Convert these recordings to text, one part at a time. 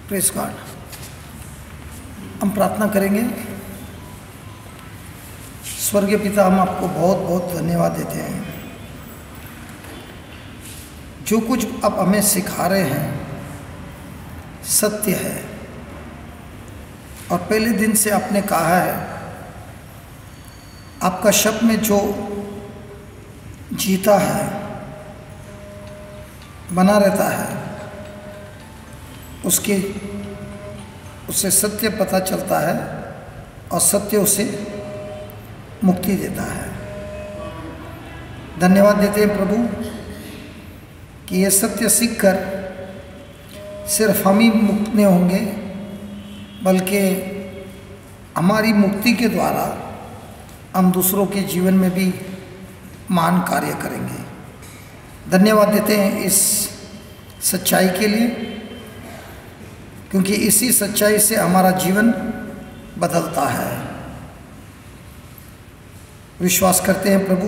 Praise God. हम प्रार्थना करेंगे। स्वर्गीय पिता, हम आपको बहुत बहुत धन्यवाद देते हैं। जो कुछ आप हमें सिखा रहे हैं सत्य है, और पहले दिन से आपने कहा है आपका शब्द में जो जीता है, बना रहता है, उससे सत्य पता चलता है और सत्य उसे मुक्ति देता है। धन्यवाद देते हैं प्रभु कि ये सत्य सीखकर सिर्फ हम ही मुक्त नहीं होंगे, बल्कि हमारी मुक्ति के द्वारा हम दूसरों के जीवन में भी महान कार्य करेंगे। धन्यवाद देते हैं इस सच्चाई के लिए, क्योंकि इसी सच्चाई से हमारा जीवन बदलता है। विश्वास करते हैं प्रभु,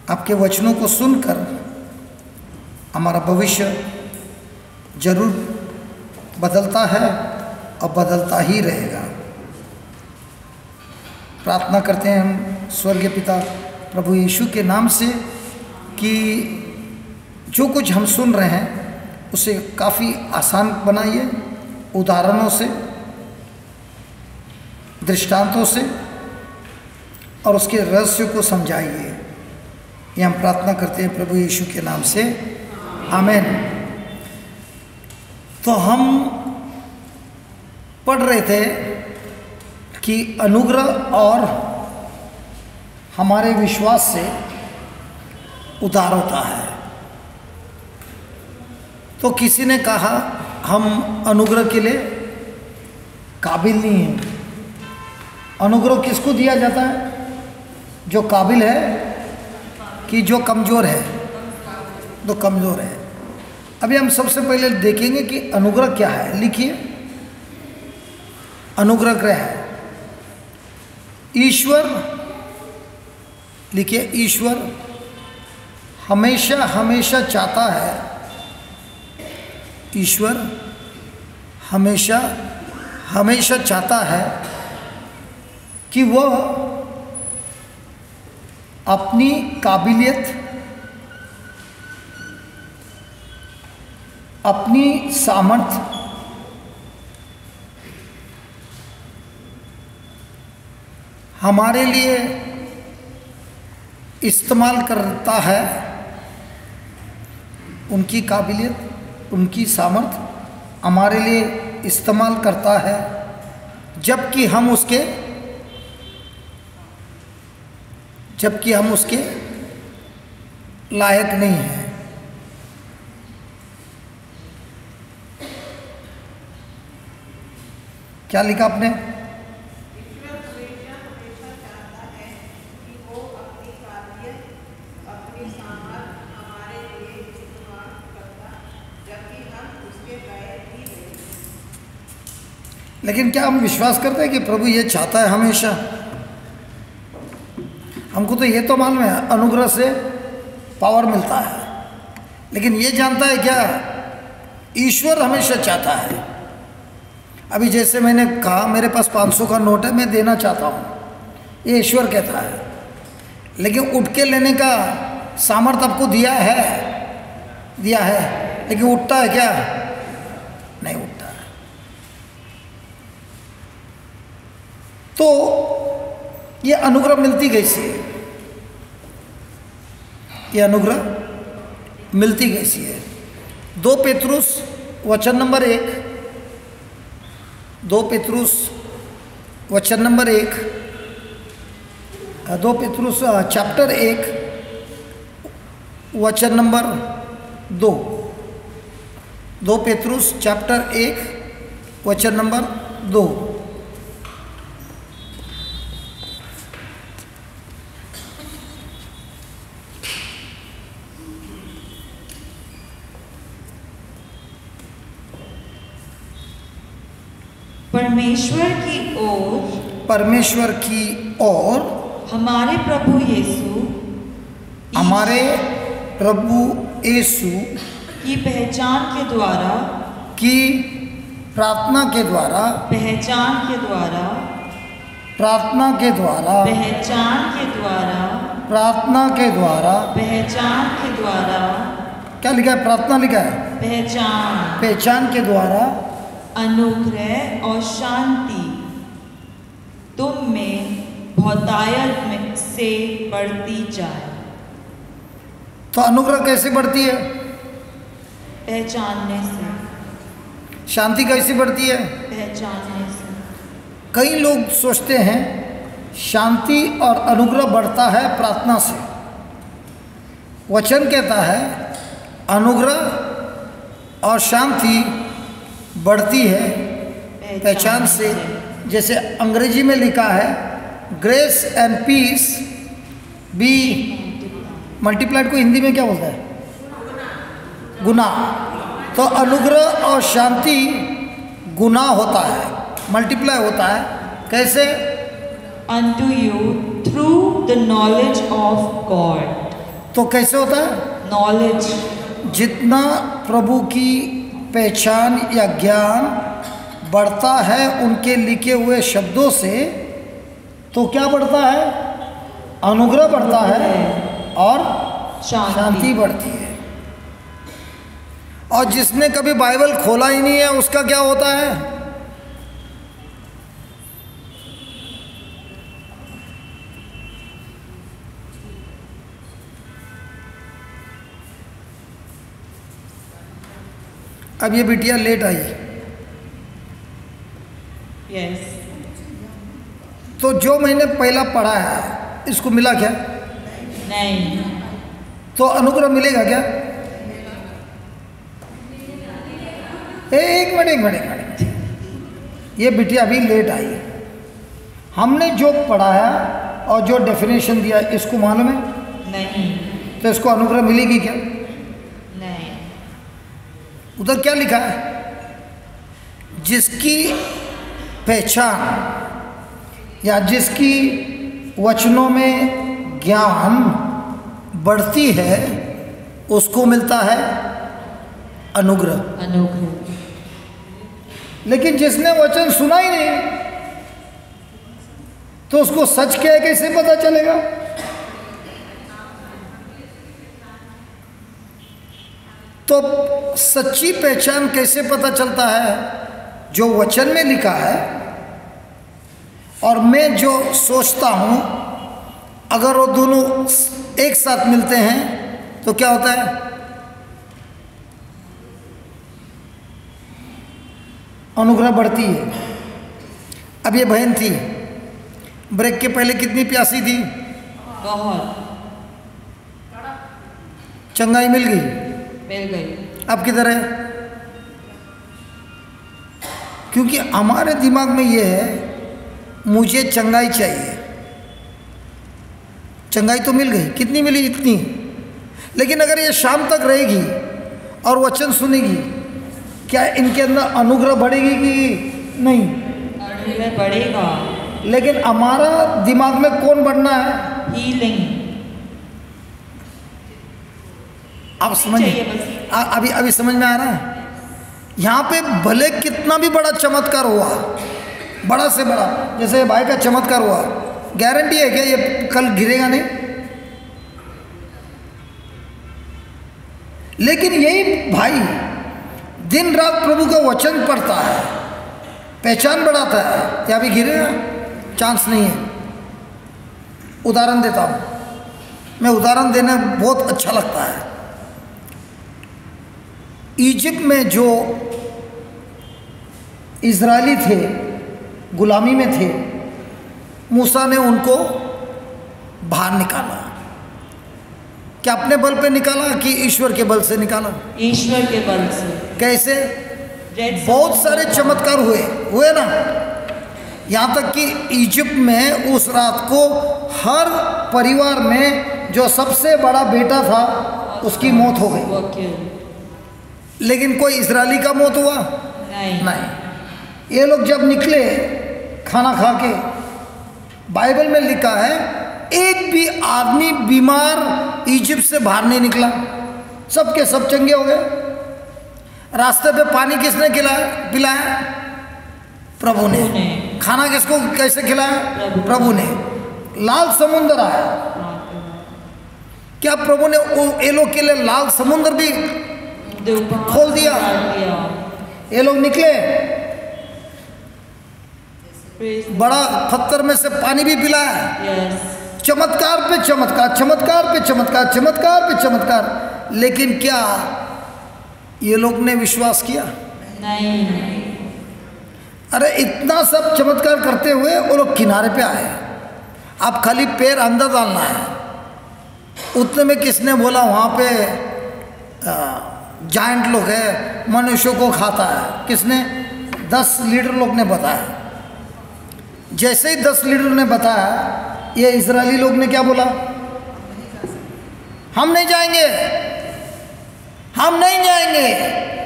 आपके वचनों को सुनकर हमारा भविष्य जरूर बदलता है और बदलता ही रहेगा। प्रार्थना करते हैं हम स्वर्गीय पिता प्रभु यीशु के नाम से कि जो कुछ हम सुन रहे हैं उसे काफ़ी आसान बनाइए, उदाहरणों से, दृष्टांतों से, और उसके रहस्य को समझाइए। ये हम प्रार्थना करते हैं प्रभु यीशु के नाम से, आमीन। तो हम पढ़ रहे थे कि अनुग्रह और हमारे विश्वास से उद्धार होता है। तो किसी ने कहा हम अनुग्रह के लिए काबिल नहीं हैं। अनुग्रह किसको दिया जाता है? जो काबिल है कि जो कमज़ोर है? जो कमज़ोर है। अभी हम सबसे पहले देखेंगे कि अनुग्रह क्या है। लिखिए, अनुग्रह क्या है? ईश्वर, लिखिए, ईश्वर हमेशा हमेशा चाहता है, ईश्वर हमेशा हमेशा चाहता है कि वह अपनी काबिलियत, अपनी सामर्थ्य, हमारे लिए इस्तेमाल करता है। उनकी काबिलियत, उनकी सामर्थ्य हमारे लिए इस्तेमाल करता है, जबकि हम उसके लायक नहीं हैं। क्या लिखा आपने? लेकिन क्या हम विश्वास करते हैं कि प्रभु ये चाहता है हमेशा? हमको तो ये तो मालूम है अनुग्रह से पावर मिलता है, लेकिन ये जानता है क्या ईश्वर हमेशा चाहता है? अभी जैसे मैंने कहा मेरे पास 500 का नोट है, मैं देना चाहता हूँ, ये ईश्वर कहता है, लेकिन उठ के लेने का सामर्थ्य आपको दिया है, लेकिन उठता है क्या? नहीं उठता है। तो ये अनुग्रह मिलती कैसी है? ये अनुग्रह मिलती कैसी है? 2 पेतरुस वचन नंबर 1, 2 पेतरुस वचन नंबर 1, 2 पेतरुस चैप्टर 1 वचन नंबर 2, 2 पेतरुस चैप्टर 1 वचन नंबर 2। परमेश्वर की ओर हमारे प्रभु यीशु यीशु की पहचान के द्वारा की प्रार्थना के द्वारा, पहचान के द्वारा, प्रार्थना के द्वारा, पहचान के द्वारा, प्रार्थना के द्वारा, पहचान के द्वारा, क्या लिखा है? प्रार्थना लिखा है। पहचान, पहचान के द्वारा अनुग्रह और शांति तुम में बहुतायत में से बढ़ती जाए। तो अनुग्रह कैसे बढ़ती है? पहचानने से। शांति कैसे बढ़ती है? पहचानने से। कई लोग सोचते हैं शांति और अनुग्रह बढ़ता है प्रार्थना से। वचन कहता है अनुग्रह और शांति बढ़ती है पहचान से। जैसे अंग्रेजी में लिखा है grace and peace be multiplied को हिंदी में क्या बोलता है? गुना। तो अनुग्रह और शांति गुना होता है, मल्टीप्लाई होता है। कैसे? Unto you through the knowledge of God। तो कैसे होता है? Knowledge। जितना प्रभु की पहचान या ज्ञान बढ़ता है उनके लिखे हुए शब्दों से, तो क्या बढ़ता है? अनुग्रह बढ़ता है और शांति बढ़ती है। और जिसने कभी बाइबल खोला ही नहीं है उसका क्या होता है? अब ये बिटिया लेट आई। Yes। तो जो मैंने पहला पढ़ा है इसको मिला क्या? नहीं। तो अनुग्रह मिलेगा क्या? एक मिनट। ये बिटिया अभी लेट आई। हमने जो पढ़ाया और जो डेफिनेशन दिया इसको मालूम है? नहीं। तो इसको अनुग्रह मिलेगी क्या? नहीं। उधर क्या लिखा है? जिसकी पहचान या जिसकी वचनों में ज्ञान बढ़ती है उसको मिलता है अनुग्रह। अनुग्रह। लेकिन जिसने वचन सुना ही नहीं तो उसको सच क्या है कैसे पता चलेगा? तो सच्ची पहचान कैसे पता चलता है? जो वचन में लिखा है और मैं जो सोचता हूं, अगर वो दोनों एक साथ मिलते हैं तो क्या होता है? अनुग्रह बढ़ती है। अब ये बहन थी, ब्रेक के पहले कितनी प्यासी थी? बहुत। चंगाई मिल गई? मिल गई। अब किधर है? क्योंकि हमारे दिमाग में ये है मुझे चंगाई चाहिए। चंगाई तो मिल गई, कितनी मिली? इतनी। लेकिन अगर ये शाम तक रहेगी और वचन सुनेगी, क्या इनके अंदर अनुग्रह बढ़ेगी कि नहीं? अनुग्रह बढ़ेगा। लेकिन हमारा दिमाग में कौन बढ़ना है? हीलिंग। आप समझ अभी समझ में आ रहा है? यहाँ पे भले कितना भी बड़ा चमत्कार हुआ, बड़ा से बड़ा, जैसे भाई का चमत्कार हुआ, गारंटी है क्या ये कल गिरेगा नहीं? लेकिन यही भाई दिन रात प्रभु का वचन पढ़ता है, पहचान बढ़ाता है, क्या अभी गिरेगा? चांस नहीं है। उदाहरण देता हूँ मैं, उदाहरण देना बहुत अच्छा लगता है। इजिप्ट में जो इजरायली थे, गुलामी में थे, मूसा ने उनको बाहर निकाला। क्या अपने बल पे निकाला कि ईश्वर के बल से निकाला? ईश्वर के बल से। कैसे? बहुत सारे चमत्कार हुए ना। यहाँ तक कि इजिप्ट में उस रात को हर परिवार में जो सबसे बड़ा बेटा था उसकी मौत हो गई। लेकिन कोई इजरायली का मौत हुआ? नहीं। ये लोग जब निकले खाना खा के, बाइबल में लिखा है एक भी आदमी बीमार इजिप्ट से बाहर नहीं निकला, सबके सब चंगे हो गए। रास्ते पे पानी किसने पिलाया? प्रभु ने। खाना किसको कैसे खिलाया? प्रभु ने। लाल समुद्र आया, क्या प्रभु ने ये लोग के लिए लाल समुद्र भी खोल दिया? ये लोग निकले, बड़ा पत्थर में से पानी भी पिलाया। चमत्कार पे चमत्कार, चमत्कार पे चमत्कार, चमत्कार पे चमत्कार। लेकिन क्या ये लोग ने विश्वास किया? नहीं। अरे इतना सब चमत्कार करते हुए वो लोग किनारे पे आए। आप खाली पैर अंदर डालना है। उतने में किसने बोला वहाँ पे जायंट लोग है, मनुष्यों को खाता है? किसने? 10 लीडर लोग ने बताया। जैसे ही 10 लीडर ने बताया, ये इजरायली लोग ने क्या बोला? हम नहीं जाएंगे, हम नहीं जाएंगे,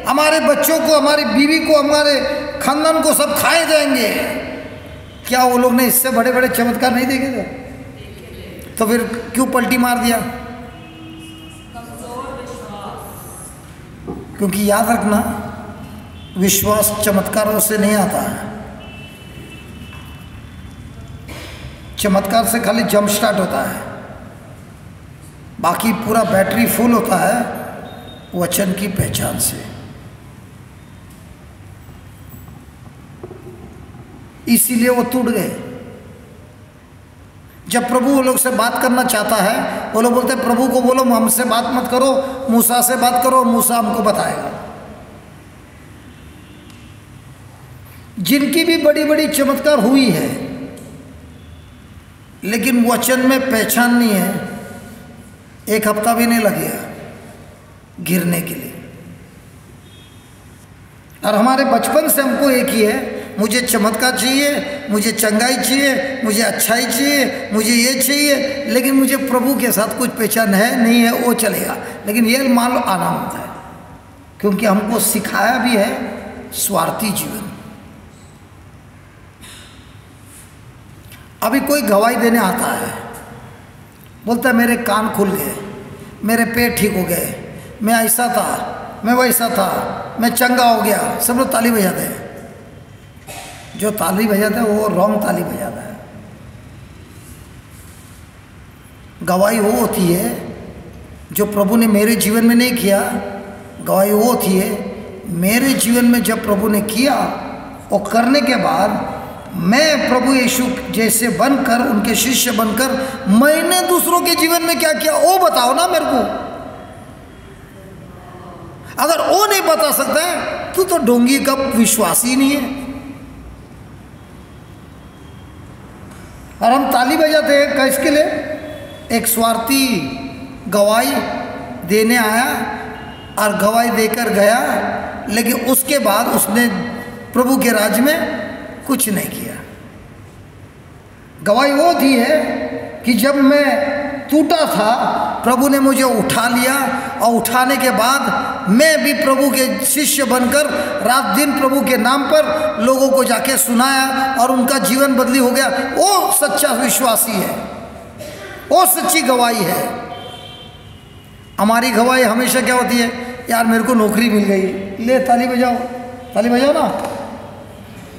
हमारे बच्चों को, हमारी बीवी को, हमारे खानदान को सब खाए जाएंगे। क्या वो लोग ने इससे बड़े बड़े चमत्कार नहीं देखे थे? तो फिर क्यों पलटी मार दिया? क्योंकि याद रखना, विश्वास चमत्कारों से नहीं आता है। चमत्कार से खाली जंप स्टार्ट होता है, बाकी पूरा बैटरी फुल होता है वचन की पहचान से। इसीलिए वो टूट गए। जब प्रभु वो लोग से बात करना चाहता है, वो लोग बोलते हैं प्रभु को बोलो हमसे बात मत करो, मूसा से बात करो, मूसा हमको बताएगा। जिनकी भी बड़ी बड़ी चमत्कार हुई है, लेकिन वचन में पहचान नहीं है, 1 हफ्ता भी नहीं लगेगा गिरने के लिए। और हमारे बचपन से हमको एक ही है, मुझे चमत्कार चाहिए, मुझे चंगाई चाहिए, मुझे अच्छाई चाहिए, मुझे ये चाहिए, लेकिन मुझे प्रभु के साथ कुछ पहचान है नहीं है, वो चलेगा। लेकिन ये मान लो आराम है, क्योंकि हमको सिखाया भी है स्वार्थी जीवन। अभी कोई गवाही देने आता है, बोलता है मेरे कान खुल गए, मेरे पेट ठीक हो गए, मैं ऐसा था, मैं वैसा था, मैं चंगा हो गया। सब लोग ताली बजाते हैं। जो ताली बजाता है वो रॉन्ग ताली बजाता है। गवाही वो होती है जो प्रभु ने मेरे जीवन में नहीं किया। गवाही वो होती है मेरे जीवन में जब प्रभु ने किया, और करने के बाद मैं प्रभु यीशु जैसे बनकर, उनके शिष्य बनकर, मैंने दूसरों के जीवन में क्या किया वो बताओ ना मेरे को। अगर वो नहीं बता सकता है तो ढोंगी का विश्वास ही नहीं है। और हम ताली बजाते हैं किसके लिए? एक स्वार्थी गवाही देने आया और गवाही देकर गया, लेकिन उसके बाद उसने प्रभु के राज्य में कुछ नहीं किया। गवाही वो थी है कि जब मैं टूटा था, प्रभु ने मुझे उठा लिया, और उठाने के बाद मैं भी प्रभु के शिष्य बनकर रात दिन प्रभु के नाम पर लोगों को जाके सुनाया, और उनका जीवन बदली हो गया। वो सच्चा विश्वासी है, वो सच्ची गवाही है। हमारी गवाही हमेशा क्या होती है? यार मेरे को नौकरी मिल गई, ले ताली बजाओ, ताली बजाओ ना।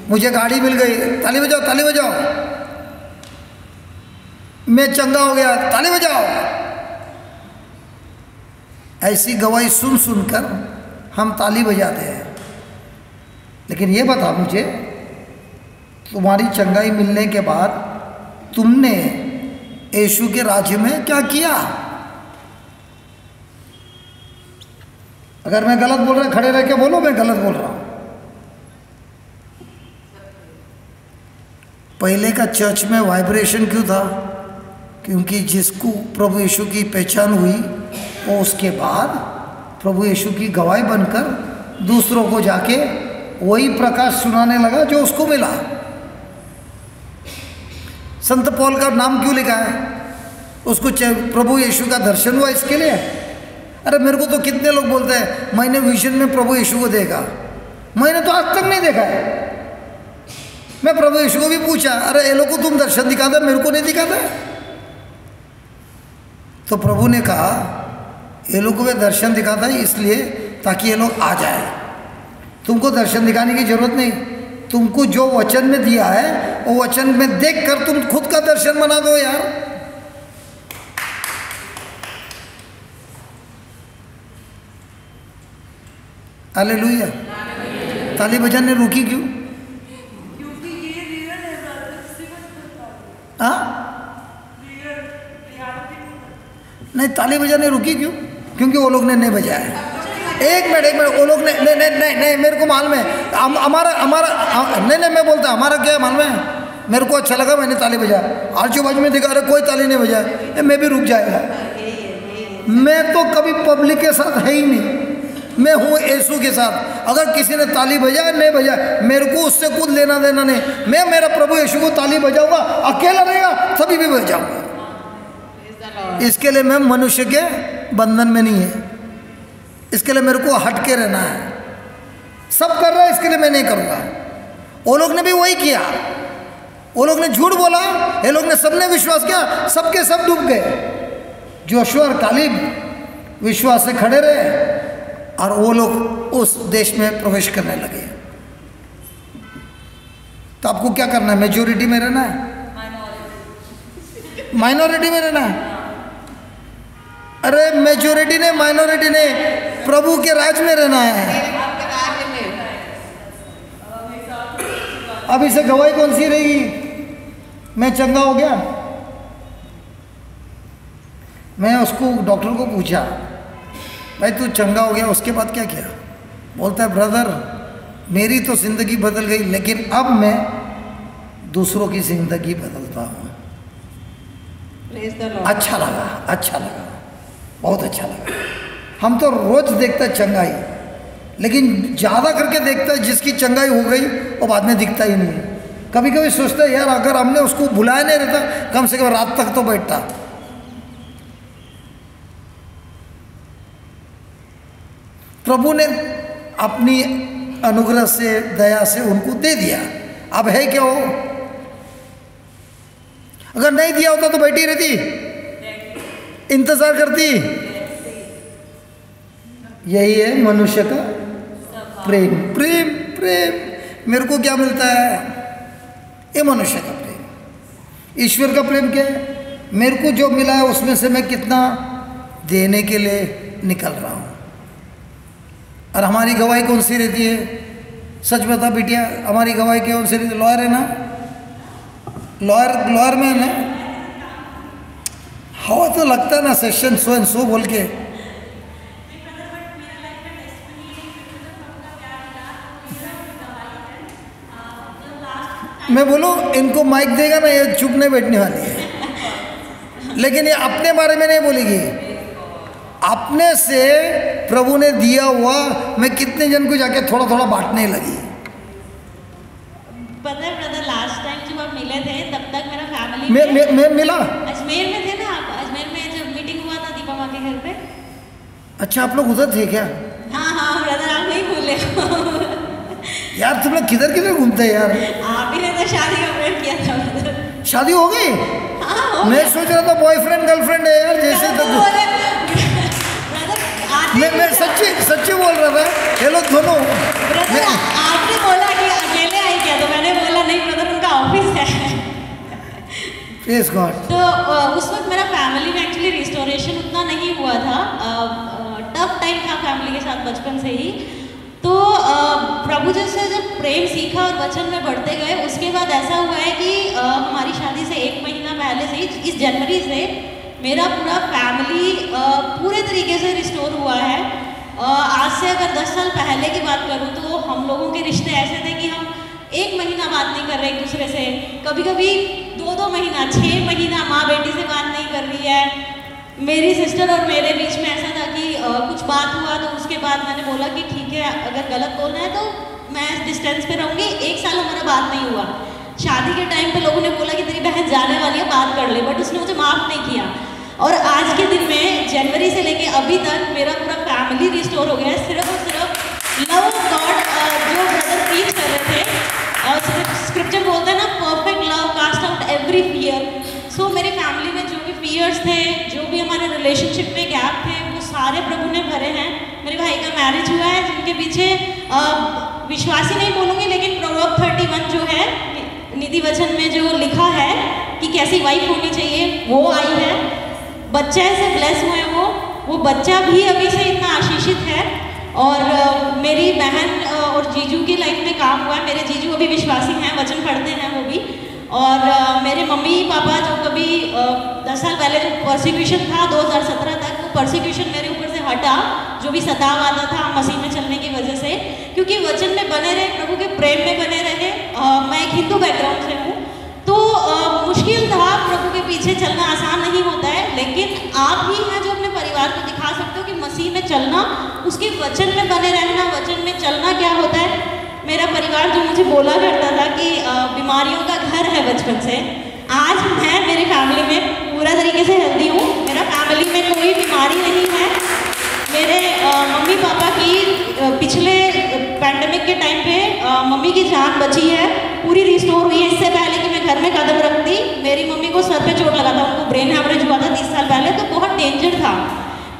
मुझे गाड़ी मिल गई, ताली बजाओ, ताली बजाओ। मैं चंगा हो गया, ताली बजाओ। ऐसी गवाही सुन सुनकर हम ताली बजाते हैं। लेकिन ये बता मुझे, तुम्हारी चंगाई मिलने के बाद तुमने यीशु के राज्य में क्या किया? अगर मैं गलत बोल रहा, खड़े रह के बोलो मैं गलत बोल रहा हूं। पहले का चर्च में वाइब्रेशन क्यों था? क्योंकि जिसको प्रभु यीशु की पहचान हुई, वो उसके बाद प्रभु यीशु की गवाही बनकर दूसरों को जाके वही प्रकाश सुनाने लगा जो उसको मिला। संत पौल का नाम क्यों लिखा है? उसको प्रभु यीशु का दर्शन हुआ इसके लिए। अरे मेरे को तो कितने लोग बोलते हैं मैंने विजन में प्रभु यीशु को देखा। मैंने तो आज तक नहीं देखा है। मैं प्रभु यीशु को भी पूछा, अरे ये लोग को तुम दर्शन दिखाते, मेरे को नहीं दिखाता है। तो प्रभु ने कहा ये लोग को मैं दर्शन दिखाता है इसलिए ताकि ये लोग आ जाए। तुमको दर्शन दिखाने की जरूरत नहीं, तुमको जो वचन में दिया है वो वचन में देखकर तुम खुद का दर्शन बना दो यार। हालेलुया। ताली बजाने रुकी क्यों? हाँ नहीं, ताली बजाने रुकी क्यों? क्योंकि वो लोग ने नहीं बजाया। एक मिनट, वो लोग ने नहीं, मेरे को मालूम है हमारा नहीं, मैं बोलता हमारा क्या मालूम है, मेरे को अच्छा लगा, मैंने ताली बजाया। आजू बाजू में दिखा रहे कोई ताली नहीं बजाया, मैं भी रुक जाएगा। मैं तो कभी पब्लिक के साथ है ही नहीं, मैं हूँ यीशु के साथ। अगर किसी ने ताली बजाया नहीं बजाया, मेरे को उससे कुछ लेना देना नहीं। मैं मेरा प्रभु यीशु को ताली बजाऊंगा, अकेला रहेगा तभी भी बजाऊंगा। इसके लिए मैं मनुष्य के बंधन में नहीं है, इसके लिए मेरे को हट के रहना है। सब कर रहा है, इसके लिए मैं नहीं करूँगा। वो लोग ने भी वही किया, वो लोग ने झूठ बोला, ये लोग ने सबने विश्वास किया, सबके सब डूब गए। जोशुआ और कालेब विश्वास से खड़े रहे और वो लोग उस देश में प्रवेश करने लगे। तो आपको क्या करना है? मेजोरिटी में रहना है, माइनॉरिटी में रहना है? अरे मेजोरिटी ने माइनॉरिटी ने, प्रभु के राज में रहना है। अब इसे गवाही कौन सी रहेगी? मैं चंगा हो गया। मैं उसको डॉक्टर को पूछा, भाई तू चंगा हो गया, उसके बाद क्या किया? बोलता है ब्रदर मेरी तो जिंदगी बदल गई, लेकिन अब मैं दूसरों की जिंदगी बदलता हूँ। अच्छा लगा, अच्छा लगा, बहुत अच्छा लगा। हम तो रोज देखते हैं चंगाई, लेकिन ज़्यादा करके देखता है जिसकी चंगाई हो गई वो बाद में दिखता ही नहीं। कभी कभी सोचता है यार अगर हमने उसको बुलाया नहीं रहता, कम से कम रात तक तो बैठता। प्रभु ने अपनी अनुग्रह से, दया से उनको दे दिया। अब है क्या वो? अगर नहीं दिया होता तो बैठी रहती, इंतजार करती। यही है मनुष्य का प्रेम। प्रेम प्रेम मेरे को क्या मिलता है? ये मनुष्य का प्रेम। ईश्वर का प्रेम क्या है? मेरे को जो मिला है उसमें से मैं कितना देने के लिए निकल रहा हूँ। और हमारी गवाही कौन सी रहती है? सच बता बिटिया, हमारी गवाही कौन सी रहती है? लॉयर है ना, लॉयर में ना हवा तो लगता है ना, सेशन सो एंड सो बोल के। मैं बोलूँ इनको माइक देगा ना, ये चुप नहीं बैठने वाली है। लेकिन ये अपने बारे में नहीं बोलेगी, अपने से प्रभु ने दिया हुआ मैं कितने जन को जाके थोड़ा थोड़ा बांटने लगी। ब्रदर लास्ट टाइम जब आप मिले थे तब तक मेरा फैमिली मैं मिला अजमेर में थे ना आप? अजमेर में जब मीटिंग हुआ था दीपा माँ के घर पे। अच्छा आप लोग उधर थे क्या? हाँ ब्रदर आप नहीं भूले यार तुम लोग किधर किधर घूमते हैं यार? आप ही ने तो शादी का प्रेम किया था ब्रदर। शादी हो गई? हाँ, मैं सोच रहा था बॉयफ्रेंड गर्लफ्रेंड है यार जैसे तो। मैं सच्ची बोल रहा था। हेलो दोनों, आपने बोला कि अकेले आई क्या, तो मैंने बोला नहीं ब्रदर उनका ऑफिस है। Praise God. तो उस वक्त मेरा फैमिली में एक्चुअली रिस्टोरेशन उतना नहीं हुआ था, टफ टाइम था फैमिली के साथ बचपन से ही। तो प्रभु जी से जब प्रेम सीखा और वचन में बढ़ते गए, उसके बाद ऐसा हुआ है कि हमारी शादी से 1 महीना पहले से ही, इस जनवरी से मेरा पूरा फैमिली पूरे तरीके से रिस्टोर हुआ है। आज से अगर 10 साल पहले की बात करूँ तो हम लोगों के रिश्ते ऐसे थे कि हम 1 महीना बात नहीं कर रहे एक दूसरे से, कभी कभी 2-2 महीना, 6 महीना माँ बेटी से बात नहीं कर रही है। मेरी सिस्टर और मेरे बीच में ऐसा था कि कुछ बात हुआ तो उसके बाद मैंने बोला कि ठीक है अगर गलत बोलना है तो मैं डिस्टेंस पे रहूँगी। 1 साल हमारा बात नहीं हुआ। शादी के टाइम पे लोगों ने बोला कि तेरी बहन जाने वाली है बात कर ले, बट उसने मुझे माफ़ नहीं किया। और आज के दिन में जनवरी से लेके अभी तक मेरा पूरा फैमिली रिस्टोर हो गया है, सिर्फ और सिर्फ लव ऑफ गॉड जो ब्रदर प्रीच कर रहे थे। स्क्रिप्चर बोलता है ना perfect love cast out every fear. So मेरे फैमिली में जो भी फियर्स थे, जो भी हमारे रिलेशनशिप में गैप थे, वो सारे प्रभु ने भरे हैं। मेरे भाई का मैरिज हुआ है जिनके पीछे विश्वासी नहीं बोलूँगी, लेकिन प्रोवर्ब 31 जो है नीति वचन में जो लिखा है कि कैसी वाइफ होनी चाहिए वो आई है। बच्चे से ब्लेस हुए वो बच्चा भी अभी से इतना आशीषित है। और मेरी बहन और जीजू की लाइफ में काम हुआ है। मेरे जीजू अभी विश्वासी हैं, वचन पढ़ते हैं वो भी। और मेरे मम्मी पापा जो कभी 10 साल पहले जो परसिक्यूशन था 2017 तक, वो परसिक्यूशन मेरे ऊपर से हटा, जो भी सताव आता था मसीह में चलने की वजह से, क्योंकि वचन में बने रहे, प्रभु के प्रेम में बने रहे। मैं एक हिंदू बैकग्राउंड से हूँ, तो मुश्किल था, प्रभु के पीछे चलना आसान नहीं होता है, लेकिन आप ही हैं जो अपने परिवार को दिखा सकते हो कि मसीह में चलना, उसके वचन में बने रहना, वचन में चलना क्या होता है। मेरा परिवार जो मुझे बोला करता था कि बीमारियों का घर है बचपन से, आज मैं मेरी फैमिली में पूरा तरीके से हेल्दी हूँ। मेरा फैमिली में कोई बीमारी नहीं है। मेरे मम्मी पापा की पिछले पैंडेमिक के टाइम पे मम्मी की जान बची है, पूरी रिस्टोर हुई है। इससे पहले कि मैं घर में कदम रखती, मेरी मम्मी को सर पे चोट लगा था, उनको ब्रेन हैमरेज हुआ था 30 साल पहले, तो बहुत डेंजर था।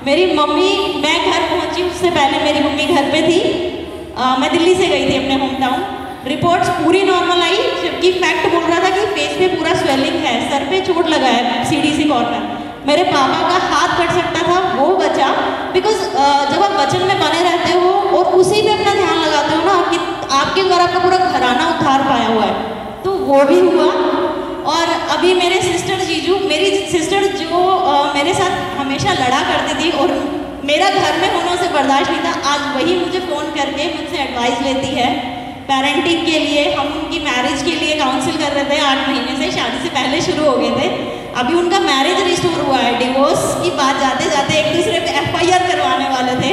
मेरी मम्मी, मैं घर पहुंची उससे पहले मेरी मम्मी घर पे थी। मैं दिल्ली से गई थी अपने होम टाउन। रिपोर्ट्स पूरी नॉर्मल आई, जबकि फैक्ट बोल रहा था कि फेस पे पूरा स्वेलिंग है, सर पे चोट लगा है CDC कॉर्नर। मेरे पापा का हाथ कट सकता था, वो बचा। बिकॉज जब आप वचन में बने रहते हो और उसी पे अपना ध्यान लगाते हो ना, कि आपके द्वारा आपका पूरा घराना उद्धार पाया हुआ है, तो वो भी हुआ। और अभी मेरे सिस्टर जीजू, मेरी सिस्टर जो मेरे साथ हमेशा लड़ा करती थी और मेरा घर में होना उसे बर्दाश्त नहीं था, आज वही मुझे फ़ोन करके मुझसे एडवाइस लेती है पेरेंटिंग के लिए। हम उनकी मैरिज के लिए काउंसिल कर रहे थे 8 महीने से, शादी से पहले शुरू हो गए थे। अभी उनका मैरिज रिस्टोर हुआ है। डिवोर्स की बात जाते जाते एक दूसरे पे FIR करवाने वाले थे,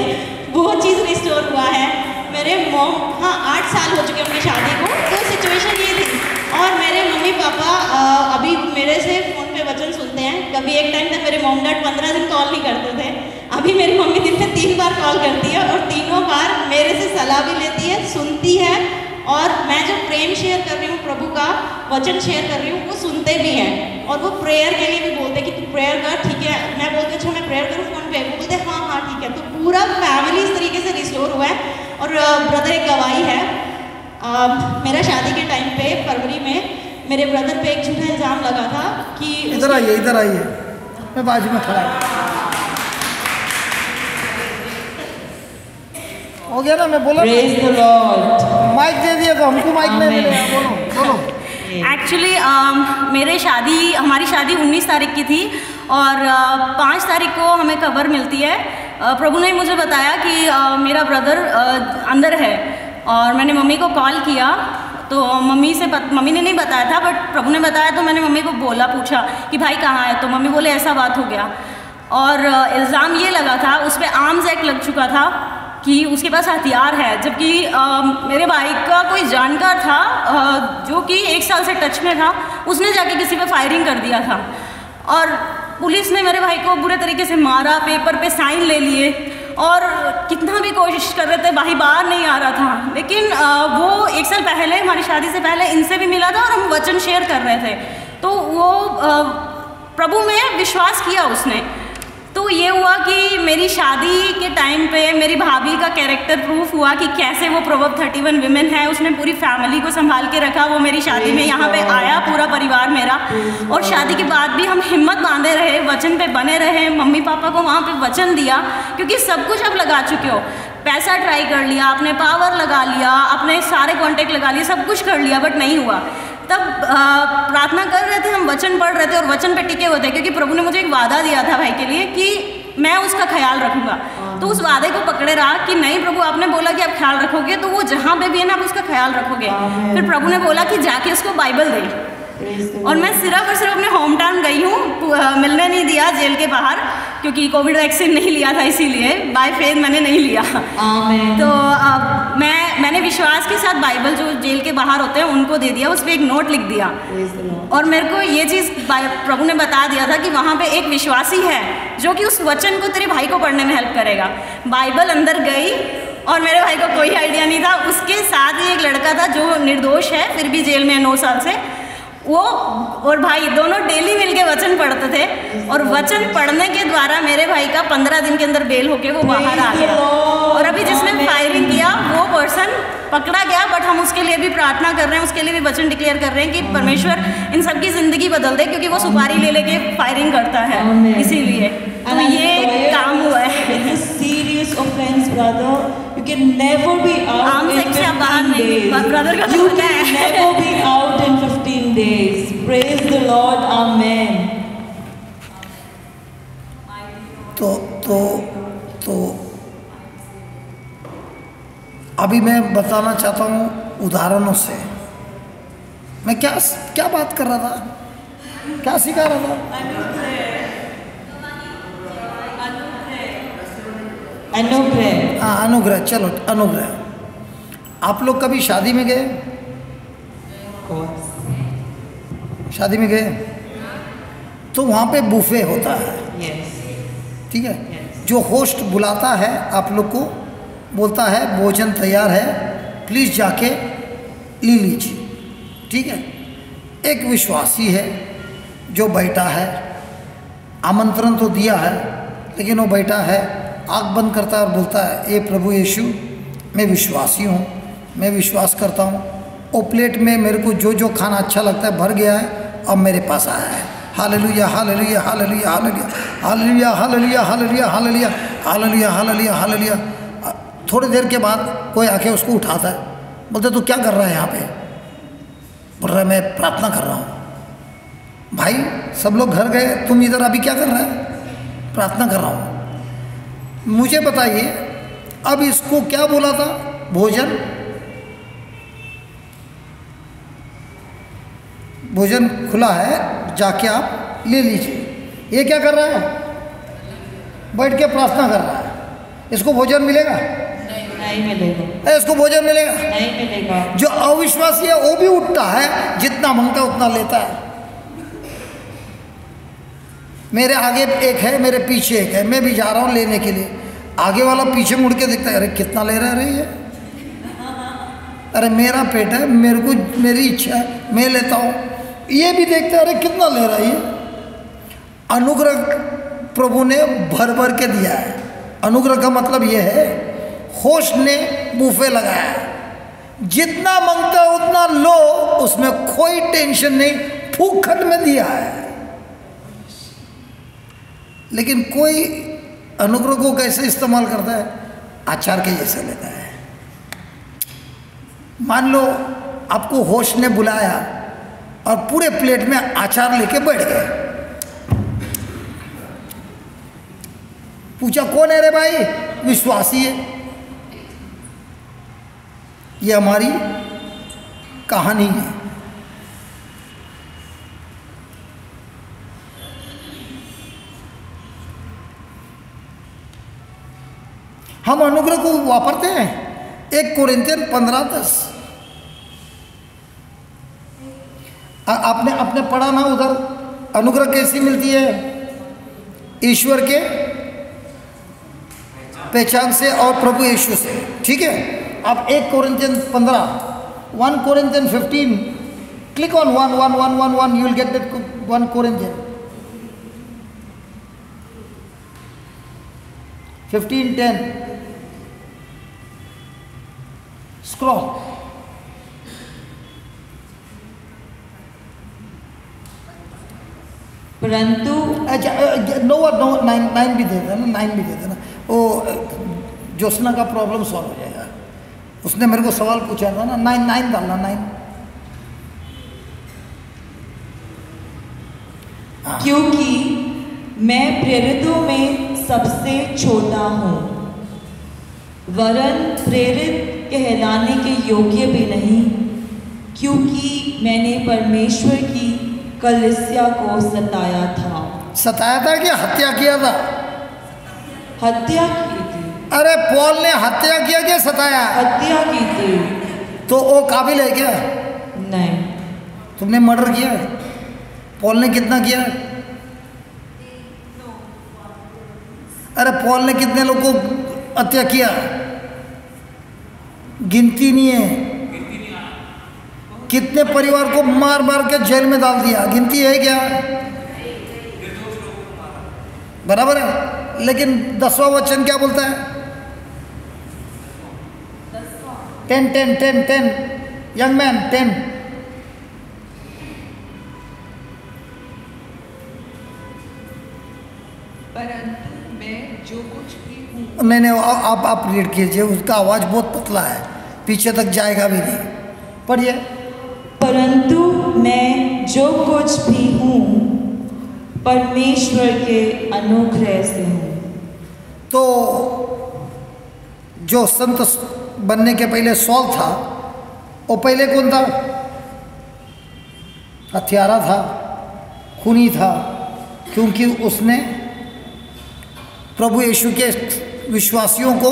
वो चीज़ रिस्टोर हुआ है। मेरे मॉम, हाँ 8 साल हो चुके उनकी शादी को, तो सिचुएशन ये थी। और मेरे मम्मी पापा अभी मेरे से फ़ोन पे वचन सुनते हैं। कभी एक टाइम तक मेरे मॉम डैड 15 दिन कॉल नहीं करते थे, अभी मेरी मम्मी दिन में 3 बार कॉल करती है और तीनों बार मेरे से सलाह भी लेती है, सुनती है। और मैं जो प्रेम शेयर कर रही हूँ, प्रभु का वचन शेयर कर रही हूँ, वो सुनते भी हैं। और वो प्रेयर के लिए भी बोलते कि तू प्रेयर कर, ठीक है। मैं बोलती अच्छा मैं प्रेयर करूँ फ़ोन पे, वो बोलते हाँ हाँ ठीक है। तो पूरा फैमिली इस तरीके से रिस्टोर हुआ है। और ब्रदर एक गवाही है, मेरा शादी के टाइम पे फरवरी में मेरे ब्रदर पे एक झूठा इल्ज़ाम लगा था कि इधर आइए, मैं बाजू में खड़ा हो गया ना, मैं बोला Praise the Lord. माइक दे दिया तो हमको माइक नहीं मिलेगा। बोलो। एक्चुअली हमारी शादी 19 तारीख की थी और 5 तारीख को हमें खबर मिलती है। प्रभु ने मुझे बताया कि मेरा ब्रदर अंदर है, और मैंने मम्मी को कॉल किया तो मम्मी ने नहीं बताया था, बट प्रभु ने बताया। तो मैंने मम्मी को पूछा कि भाई कहाँ है, तो मम्मी बोले ऐसा बात हो गया। और इल्ज़ाम ये लगा था, उस पर आर्म्स एक्ट लग चुका था कि उसके पास हथियार है, जबकि मेरे भाई का कोई जानकार था जो कि 1 साल से टच में था, उसने जाके किसी पे फायरिंग कर दिया था। और पुलिस ने मेरे भाई को बुरे तरीके से मारा, पेपर पे साइन ले लिए, और कितना भी कोशिश कर रहे थे, भाई बाहर नहीं आ रहा था। लेकिन वो 1 साल पहले, हमारी शादी से पहले इनसे भी मिला था और हम वचन शेयर कर रहे थे। तो वो प्रभु में विश्वास किया उसने। तो ये हुआ कि मेरी शादी के टाइम पे मेरी भाभी का कैरेक्टर प्रूफ हुआ कि कैसे वो प्रोवर्ब 31 विमेन है। उसने पूरी फैमिली को संभाल के रखा। वो मेरी शादी में यहाँ पे आया, पूरा परिवार मेरा। और शादी के बाद भी हम हिम्मत बांधे रहे, वचन पे बने रहे। मम्मी पापा को वहाँ पे वचन दिया, क्योंकि सब कुछ आप लगा चुके हो। पैसा ट्राई कर लिया, आपने पावर लगा लिया, अपने सारे कॉन्टेक्ट लगा लिए, सब कुछ कर लिया, बट नहीं हुआ। तब प्रार्थना कर रहे थे, हम वचन पढ़ रहे थे और वचन पे टिके हुए थे, क्योंकि प्रभु ने मुझे एक वादा दिया था भाई के लिए कि मैं उसका ख्याल रखूंगा। तो उस वादे को पकड़े रहा कि नहीं प्रभु, आपने बोला कि आप ख्याल रखोगे, तो वो जहाँ पे भी है ना आप उसका ख्याल रखोगे। फिर प्रभु ने बोला कि जाके उसको बाइबल दे, और मैं सिर्फ और सिर्फ अपने होम टाउन गई हूँ, मिलने नहीं दिया जेल के बाहर, क्योंकि कोविड वैक्सीन नहीं लिया था, इसीलिए बाय फेथ मैंने नहीं लिया। तो मैंने विश्वास के साथ बाइबल जो जेल के बाहर होते हैं उनको दे दिया, उस पर एक नोट लिख दिया। और मेरे को ये चीज़ प्रभु ने बता दिया था कि वहाँ पे एक विश्वासी है जो कि उस वचन को तेरे भाई को पढ़ने में हेल्प करेगा। बाइबल अंदर गई और मेरे भाई को कोई आइडिया नहीं था। उसके साथ ही एक लड़का था जो निर्दोष है, फिर भी जेल में है 9 साल से। वो और भाई दोनों डेली मिलके वचन पढ़ते थे, और वचन पढ़ने के द्वारा मेरे भाई का 15 दिन के अंदर बेल होके वो बाहर आ गया। और अभी जिसने फायरिंग किया वो पर्सन पकड़ा गया, बट हम उसके लिए भी प्रार्थना कर रहे हैं, उसके लिए भी वचन डिक्लेयर कर रहे हैं कि परमेश्वर इन सबकी ज़िंदगी बदल दे, क्योंकि वो सुपारी ले लेके फायरिंग करता है, इसीलिए तो ये काम हुआ है। It's a serious offense, brother. You can never be out आम in सेक्स से आप 15 बाहर नहीं, days. ब्रदर का You तो क्या can है? never be out in 15 days. Praise the Lord. Amen. तो अभी मैं बताना चाहता हूँ उदाहरणों से। मैं क्या बात कर रहा था, क्या सिखा रहा था? अनुग्रह। हाँ, अनुग्रह। चलो, अनुग्रह। आप लोग कभी शादी में गए? शादी में गए तो वहाँ पे बुफे होता है, ठीक है? जो होस्ट बुलाता है आप लोग को, बोलता है भोजन तैयार है, प्लीज़ जाके ले लीजिए, ठीक है? एक विश्वासी है जो बैठा है, आमंत्रण तो दिया है लेकिन वो बैठा है, आँख बंद करता है और बोलता है, ए प्रभु यीशु, मैं विश्वासी हूँ, मैं विश्वास करता हूँ, वो प्लेट में मेरे को जो जो खाना अच्छा लगता है भर गया है, अब मेरे पास आया है। Hallelujah, hallelujah, hallelujah, hallelujah, hallelujah, hallelujah, hallelujah, hallelujah, hallelujah, hallelujah. थोड़ी देर के बाद कोई आके उसको उठाता है, बोलते तू क्या कर रहा है यहाँ पे? बोल रहा है मैं प्रार्थना कर रहा हूँ। भाई सब लोग घर गए, तुम इधर अभी क्या कर रहा है? प्रार्थना कर रहा हूँ। मुझे बताइए अब इसको क्या बोला था? भोजन, भोजन खुला है, जाके आप ले लीजिए। ये क्या कर रहा है? बैठ के प्रार्थना कर रहा है। इसको भोजन मिलेगा? नहीं मिलेगा। इसको भोजन मिलेगा? नहीं मिलेगा। जो अविश्वासी है वो भी उठता है, जितना मांगता उतना लेता है। मेरे आगे एक है, मेरे पीछे एक है, मैं भी जा रहा हूँ लेने के लिए। आगे वाला पीछे मुड़ के देखता है, अरे कितना ले रहा है ये, अरे मेरा पेट है, मेरे को मेरी इच्छा है, मैं लेता हूँ। ये भी देखता है, अरे कितना ले रहा है ये। अनुग्रह प्रभु ने भर भर के दिया है। अनुग्रह का मतलब ये है, होस्ट ने बुफे लगाया है, जितना मांगता उतना लो, उसमें कोई टेंशन नहीं, फूकट में दिया है। लेकिन कोई अनुग्रह को कैसे इस्तेमाल करता है? आचार के जैसे लेता है। मान लो आपको होस्ट ने बुलाया और पूरे प्लेट में आचार लेके बैठ गए। पूछा कौन है रे भाई? विश्वासी है। ये हमारी कहानी है। हम अनुग्रह को वापरते हैं। 1 कोरिन्थियन 15:10 आपने पढ़ा ना उधर, अनुग्रह कैसी मिलती है? ईश्वर के पहचान से और प्रभु यीशु से, ठीक है? अब 1 Corinthian 15, 1 Corinthian 15, click on 1 you will get that 1 Corinthian 15:10, scroll। परंतु अच्छा, नो 9 भी दे देना, 9 भी दे देना। वो ज्योत्सना का प्रॉब्लम सॉल्व हो जाएगा। उसने मेरे को सवाल पूछा था ना, 9 डालना, 9। क्योंकि मैं प्रेरितों में सबसे छोटा हूँ, वरन प्रेरित कहलाने के योग्य भी नहीं, क्योंकि मैंने परमेश्वर की कलीसिया को सताया था। सताया था कि हत्या किया था? हत्या की थी। अरे पौल ने हत्या किया कि सताया? हत्या की थी। तो वो काबिल है क्या? नहीं। तुमने मर्डर किया? पौल ने कितना किया? अरे पौल ने कितने लोग को हत्या किया? गिनती नहीं है। कितने परिवार को मार मार के जेल में डाल दिया, गिनती है क्या? बराबर है। लेकिन 10वां वचन क्या बोलता है? 10 यंग मैन 10। परंतु मैं जो कुछ भी हूँ। नहीं, आप रीड कीजिए, उसका आवाज़ बहुत पतला है, पीछे तक जाएगा भी नहीं। पढ़िए। परंतु मैं जो कुछ भी हूँ परमेश्वर के अनुग्रह से हूँ। तो जो संत बनने के पहले सौल था, वो पहले कौन था? हत्यारा था, खूनी था, क्योंकि उसने प्रभु यीशु के विश्वासियों को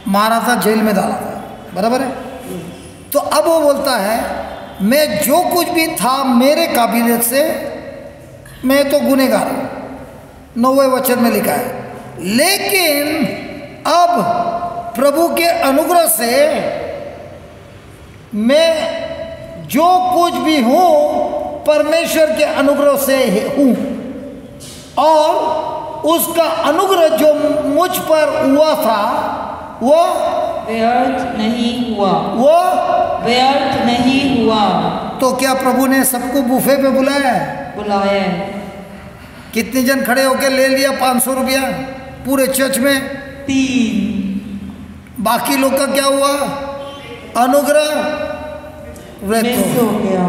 मारा था, जेल में डाला था। बराबर है। तो अब वो बोलता है मैं जो कुछ भी था मेरे काबिलियत से मैं तो गुनहगार हूँ, 9वें वचन में लिखा है। लेकिन अब प्रभु के अनुग्रह से मैं जो कुछ भी हूँ परमेश्वर के अनुग्रह से हूँ, और उसका अनुग्रह जो मुझ पर हुआ था वो व्यर्थ नहीं हुआ। वो व्यर्थ नहीं हुआ। तो क्या प्रभु ने सबको बुफे पे बुलाया है? बुलाया है। कितने जन खड़े होकर ले लिया 500 रुपया पूरे चर्च में? 3। बाकी लोग का क्या हुआ? अनुग्रह मिस हो गया।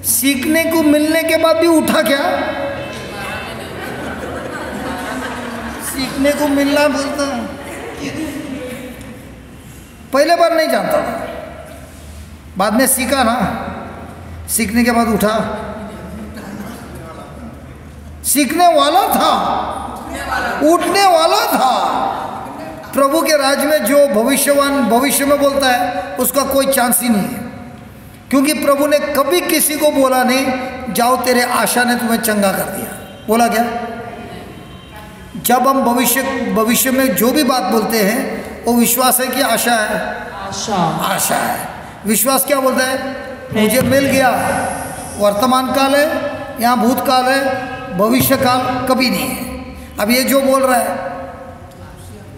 सीखने को मिलने के बाद भी उठा क्या? सीखने को मिलना बोलता पहले बार नहीं जानता था, बाद में सीखा ना, सीखने के बाद उठा। सीखने वाला था, उठने वाला था। प्रभु के राज्य में जो भविष्यवान भविष्य में बोलता है उसका कोई चांस ही नहीं है, क्योंकि प्रभु ने कभी किसी को बोला नहीं जाओ तेरे आशा ने तुम्हें चंगा कर दिया। बोला क्या? जब हम भविष्य में जो भी बात बोलते हैं वो विश्वास है कि आशा है? आशा है। विश्वास क्या बोलता है? मुझे मिल गया। वर्तमान काल है, यहाँ भूतकाल है, भविष्य काल कभी नहीं है। अब ये जो बोल रहा है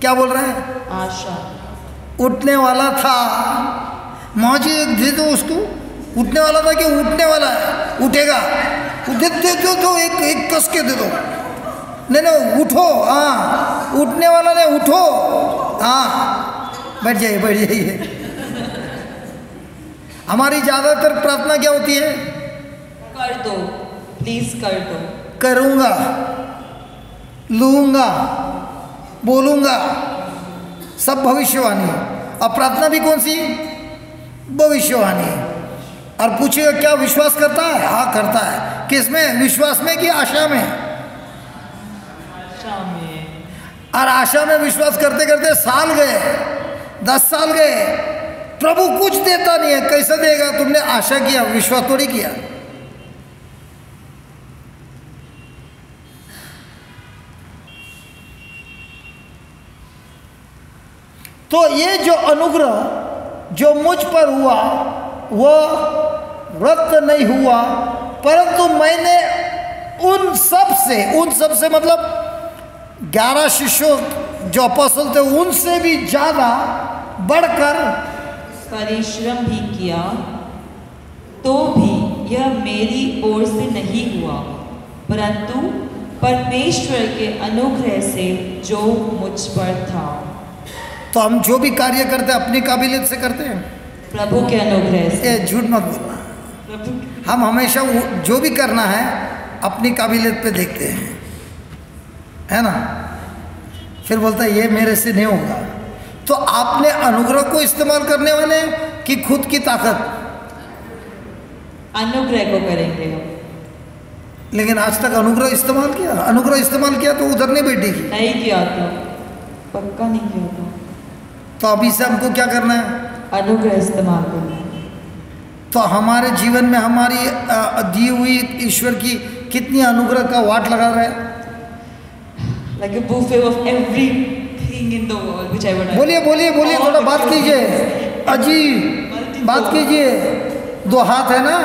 क्या बोल रहा है? आशा। उठने वाला था, माँ जी एक दे दो उसको। उठने वाला था कि उठने वाला है? उठेगा। दे दो एक कस के दे दो। नहीं उठो। हाँ, उठने वाला ने उठो। हाँ, बैठ जाइए। हमारी ज़्यादातर प्रार्थना क्या होती है? कर दो, प्लीज कर दो। करूँगा, लूँगा, बोलूँगा, सब भविष्यवाणी। और प्रार्थना भी कौन सी? भविष्यवाणी। और पूछेगा क्या विश्वास करता है? हाँ करता है। किसमें? विश्वास में कि आशा में? और आशा में विश्वास करते करते साल गए, 10 साल गए, प्रभु कुछ देता नहीं है। कैसे देगा? तुमने आशा किया, विश्वास थोड़ी किया। तो ये जो अनुग्रह जो मुझ पर हुआ वो रद्द नहीं हुआ, परंतु मैंने उन सब से मतलब 11 शिष्यों जो अपोस्तल थे उनसे भी ज़्यादा बढ़कर परिश्रम भी किया, तो भी यह मेरी ओर से नहीं हुआ, परंतु परमेश्वर के अनुग्रह से जो मुझ पर था। तो हम जो भी कार्य करते हैं अपनी काबिलियत से करते हैं? प्रभु के अनुग्रह से। झूठ मत बोलना। हम हमेशा जो भी करना है अपनी काबिलियत पे देखते हैं, है ना। फिर बोलता है ये मेरे से नहीं होगा। तो आपने अनुग्रह को इस्तेमाल करने वाले कि खुद की ताकत? अनुग्रह को करेंगे हम। लेकिन आज तक अनुग्रह इस्तेमाल किया? अनुग्रह इस्तेमाल किया तो उधर नहीं बैठेगी। नहीं किया था, पक्का नहीं किया था। तो अभी से हमको क्या करना है? अनुग्रह इस्तेमाल करना है। तो हमारे जीवन में हमारी दी हुई ईश्वर की कितनी अनुग्रह का वाट लगा रहा है? Like a buffet of everything in the world which I would. बोलिए बोलिए बोलिए, थोड़ा बात कीजिए अजी, बात कीजिए। 2 हाथ है ना,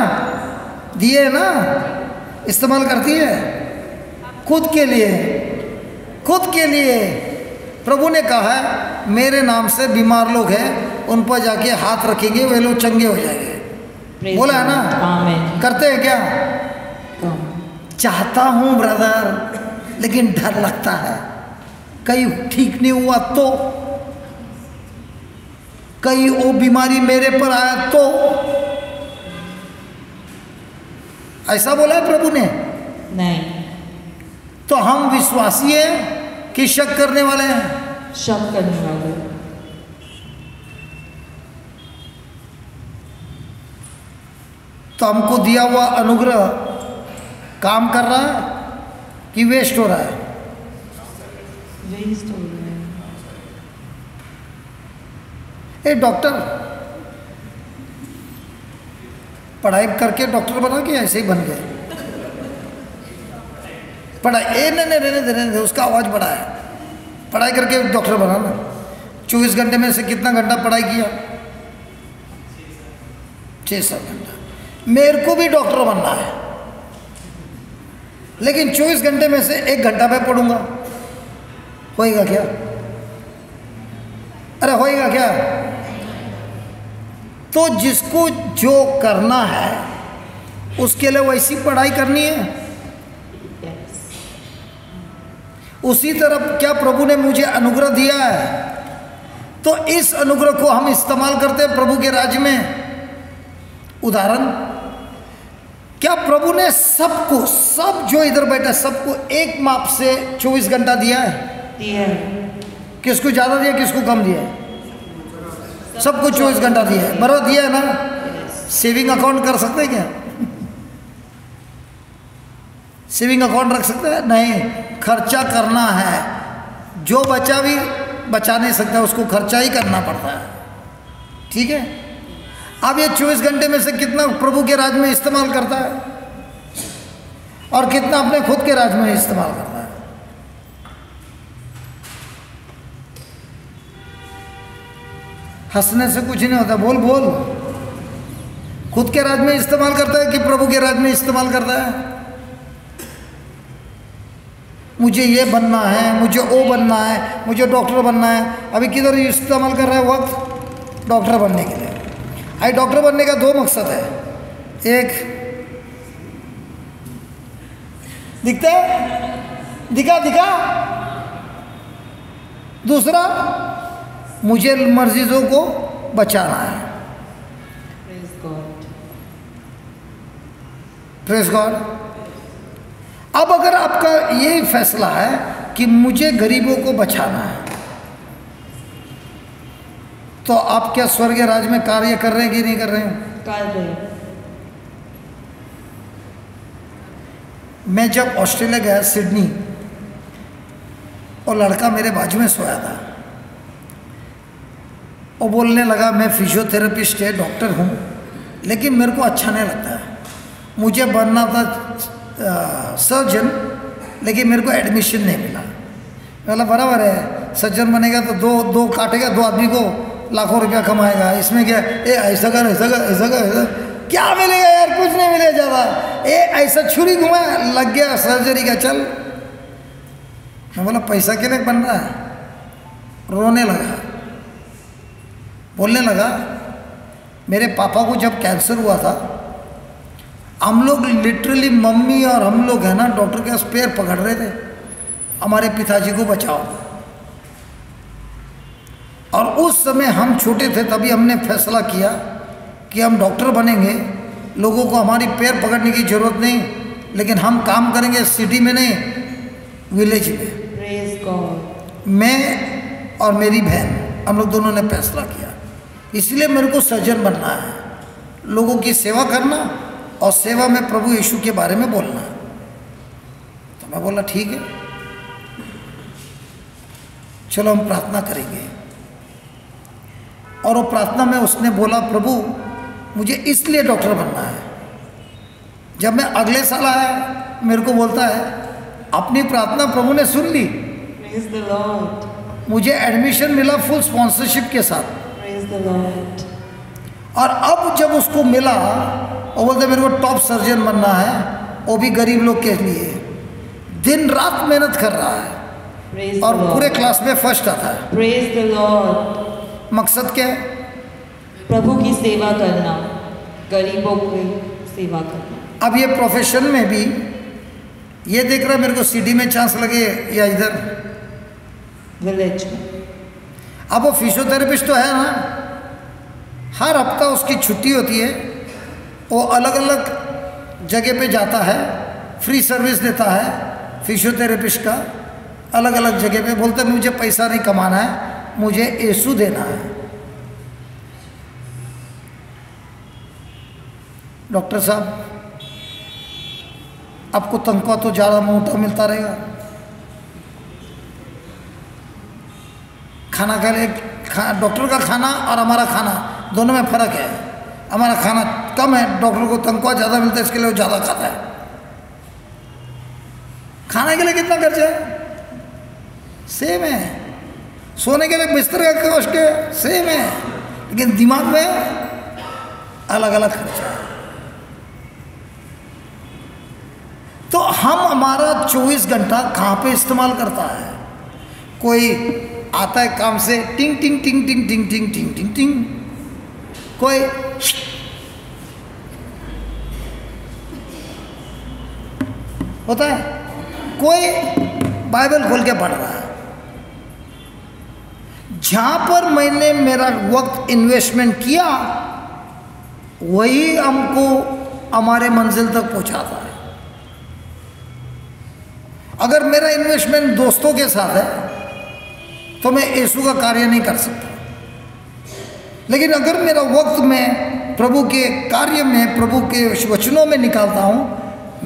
दिए ना, इस्तेमाल करती है खुद के लिए, खुद के लिए। प्रभु ने कहा है मेरे नाम से बीमार लोग हैं उन पर जाके हाथ रखेंगे, वे लोग चंगे हो जाएंगे। बोला है ना, आमीन। करते हैं क्या? चाहता हूं ब्रदर, लेकिन डर लगता है कहीं ठीक नहीं हुआ तो, कहीं वो बीमारी मेरे पर आया तो। ऐसा बोला है प्रभु ने? नहीं। तो हम विश्वासी हैं कि शक करने वाले हैं? शक करने वाले। तो हमको दिया हुआ अनुग्रह काम कर रहा है कि वेस्ट हो रहा है? वेस्ट हो रहा है। एक डॉक्टर पढ़ाई करके डॉक्टर बना के ऐसे ही बन गए। पढ़ाई नहीं रहने दे, उसका आवाज़ बड़ा है। पढ़ाई करके डॉक्टर बना ना, 24 घंटे में से कितना घंटा पढ़ाई किया? 6-7 घंटा। मेरे को भी डॉक्टर बनना है, लेकिन 24 घंटे में से 1 घंटा मैं पढ़ूंगा, होएगा क्या? अरे होएगा क्या? तो जिसको जो करना है उसके लिए वैसी पढ़ाई करनी है। उसी तरह क्या प्रभु ने मुझे अनुग्रह दिया है, तो इस अनुग्रह को हम इस्तेमाल करते हैं प्रभु के राज्य में। उदाहरण, क्या प्रभु ने सबको, सब जो इधर बैठा सबको एक माप से 24 घंटा दिया है? दिया है। किसको ज़्यादा दिया, किसको कम दिया है? सबको 24 घंटा दिया है, बराबर दिया है ना? सेविंग अकाउंट कर सकते हैं क्या? सेविंग अकाउंट रख सकते हैं? नहीं, खर्चा करना है। जो बचा भी बचा नहीं सकता, उसको खर्चा ही करना पड़ता है। ठीक है? अब ये 24 घंटे में से कितना प्रभु के राज में इस्तेमाल करता है और कितना अपने खुद के राज में इस्तेमाल करता है? हंसने से कुछ नहीं होता, बोल बोल। खुद के राज में इस्तेमाल करता है कि प्रभु के राज में इस्तेमाल करता है? मुझे ये बनना है, मुझे वो बनना है, मुझे डॉक्टर बनना है। अभी किधर इस्तेमाल कर रहा है वक्त? डॉक्टर बनने के लिए। आई डॉक्टर बनने का 2 मकसद है। एक, दिखता है, दिखा दिखा। दूसरा, मुझे मरीजों को बचाना है। Praise God. Praise God. अब अगर आपका ये फैसला है कि मुझे गरीबों को बचाना है, तो आप क्या स्वर्ग राज में कार्य कर रहे हैं कि नहीं कर रहे हैं? कर रहे। मैं जब ऑस्ट्रेलिया गया, सिडनी, और लड़का मेरे बाजू में सोया था, और बोलने लगा मैं फिजियोथेरेपिस्ट है, डॉक्टर हूँ, लेकिन मेरे को अच्छा नहीं लगता है, मुझे बनना था सर्जन, लेकिन मेरे को एडमिशन नहीं मिला। बोला बराबर है, सर्जन बनेगा तो दो काटेगा, 2 आदमी को लाखों रुपया कमाएगा, इसमें क्या? ऐसा कर ऐसा कर ऐसा कर ऐसा, क्या मिलेगा यार? कुछ नहीं मिलेगा ज़्यादा। ऐसा छुरी घुमा, लग गया सर्जरी का, चल। मैं बोला पैसा के लिए बन रहा है? रोने लगा, बोलने लगा मेरे पापा को जब कैंसर हुआ था, हम लोग लिटरली, मम्मी और हम लोग है ना, डॉक्टर के पास पैर पकड़ रहे थे, हमारे पिताजी को बचाओ। और उस समय हम छोटे थे, तभी हमने फैसला किया कि हम डॉक्टर बनेंगे, लोगों को हमारी पैर पकड़ने की ज़रूरत नहीं, लेकिन हम काम करेंगे सिटी में नहीं, विलेज में। Praise God. मैं और मेरी बहन, हम लोग दोनों ने फैसला किया, इसलिए मेरे को सर्जन बनना है, लोगों की सेवा करना और सेवा में प्रभु यीशु के बारे में बोलना। तो मैं बोला ठीक है, चलो हम प्रार्थना करेंगे। और वो प्रार्थना में उसने बोला प्रभु मुझे इसलिए डॉक्टर बनना है। जब मैं अगले साल आया, मेरे को बोलता है अपनी प्रार्थना प्रभु ने सुन ली। Praise the Lord. मुझे एडमिशन मिला फुल स्पॉन्सरशिप के साथ। Praise the Lord. और अब जब उसको मिला वो बोलते मेरे को टॉप सर्जन बनना है, वो भी गरीब लोग के लिए, दिन रात मेहनत कर रहा है Praise और the पूरे Lord. क्लास में फर्स्ट आता है। Praise the Lord. मकसद क्या है? प्रभु की सेवा करना, गरीबों की सेवा करना। अब ये प्रोफेशन में भी ये देख रहा है मेरे को सिटी में चांस लगे या इधर विलेज में। अब वो फिजियोथेरेपिस्ट तो है ना, हर हफ्ता उसकी छुट्टी होती है, वो अलग अलग जगह पे जाता है, फ्री सर्विस देता है फिजियोथेरेपिस्ट का, अलग अलग जगह पे। बोलता है मुझे पैसा नहीं कमाना है, मुझे यीशु देना है। डॉक्टर साहब आपको तनख्वाह तो ज़्यादा मोटा मिलता रहेगा, खाना खा ले, डॉक्टर का खाना और हमारा खाना दोनों में फ़र्क है। हमारा खाना कम है, डॉक्टर को तनख्वाह ज़्यादा मिलता है, इसके लिए वो ज़्यादा खाता है। खाने के लिए कितना खर्चा है? सेम है। सोने के लिए बिस्तर का कॉस्ट सेम है, लेकिन दिमाग में अलग अलग खर्चा है। तो हम हमारा 24 घंटा कहाँ पे इस्तेमाल करता है? कोई आता है काम से टिंग टिंग टिंग टिंग टिंग टिंग टिंग टिंग टिंग, कोई होता है, कोई बाइबल खोल के पढ़ रहा है। जहां पर मैंने मेरा वक्त इन्वेस्टमेंट किया वही हमको हमारे मंजिल तक पहुंचाता है। अगर मेरा इन्वेस्टमेंट दोस्तों के साथ है तो मैं यीशु का कार्य नहीं कर सकता, लेकिन अगर मेरा वक्त मैं प्रभु के कार्य में, प्रभु के वचनों में निकालता हूं,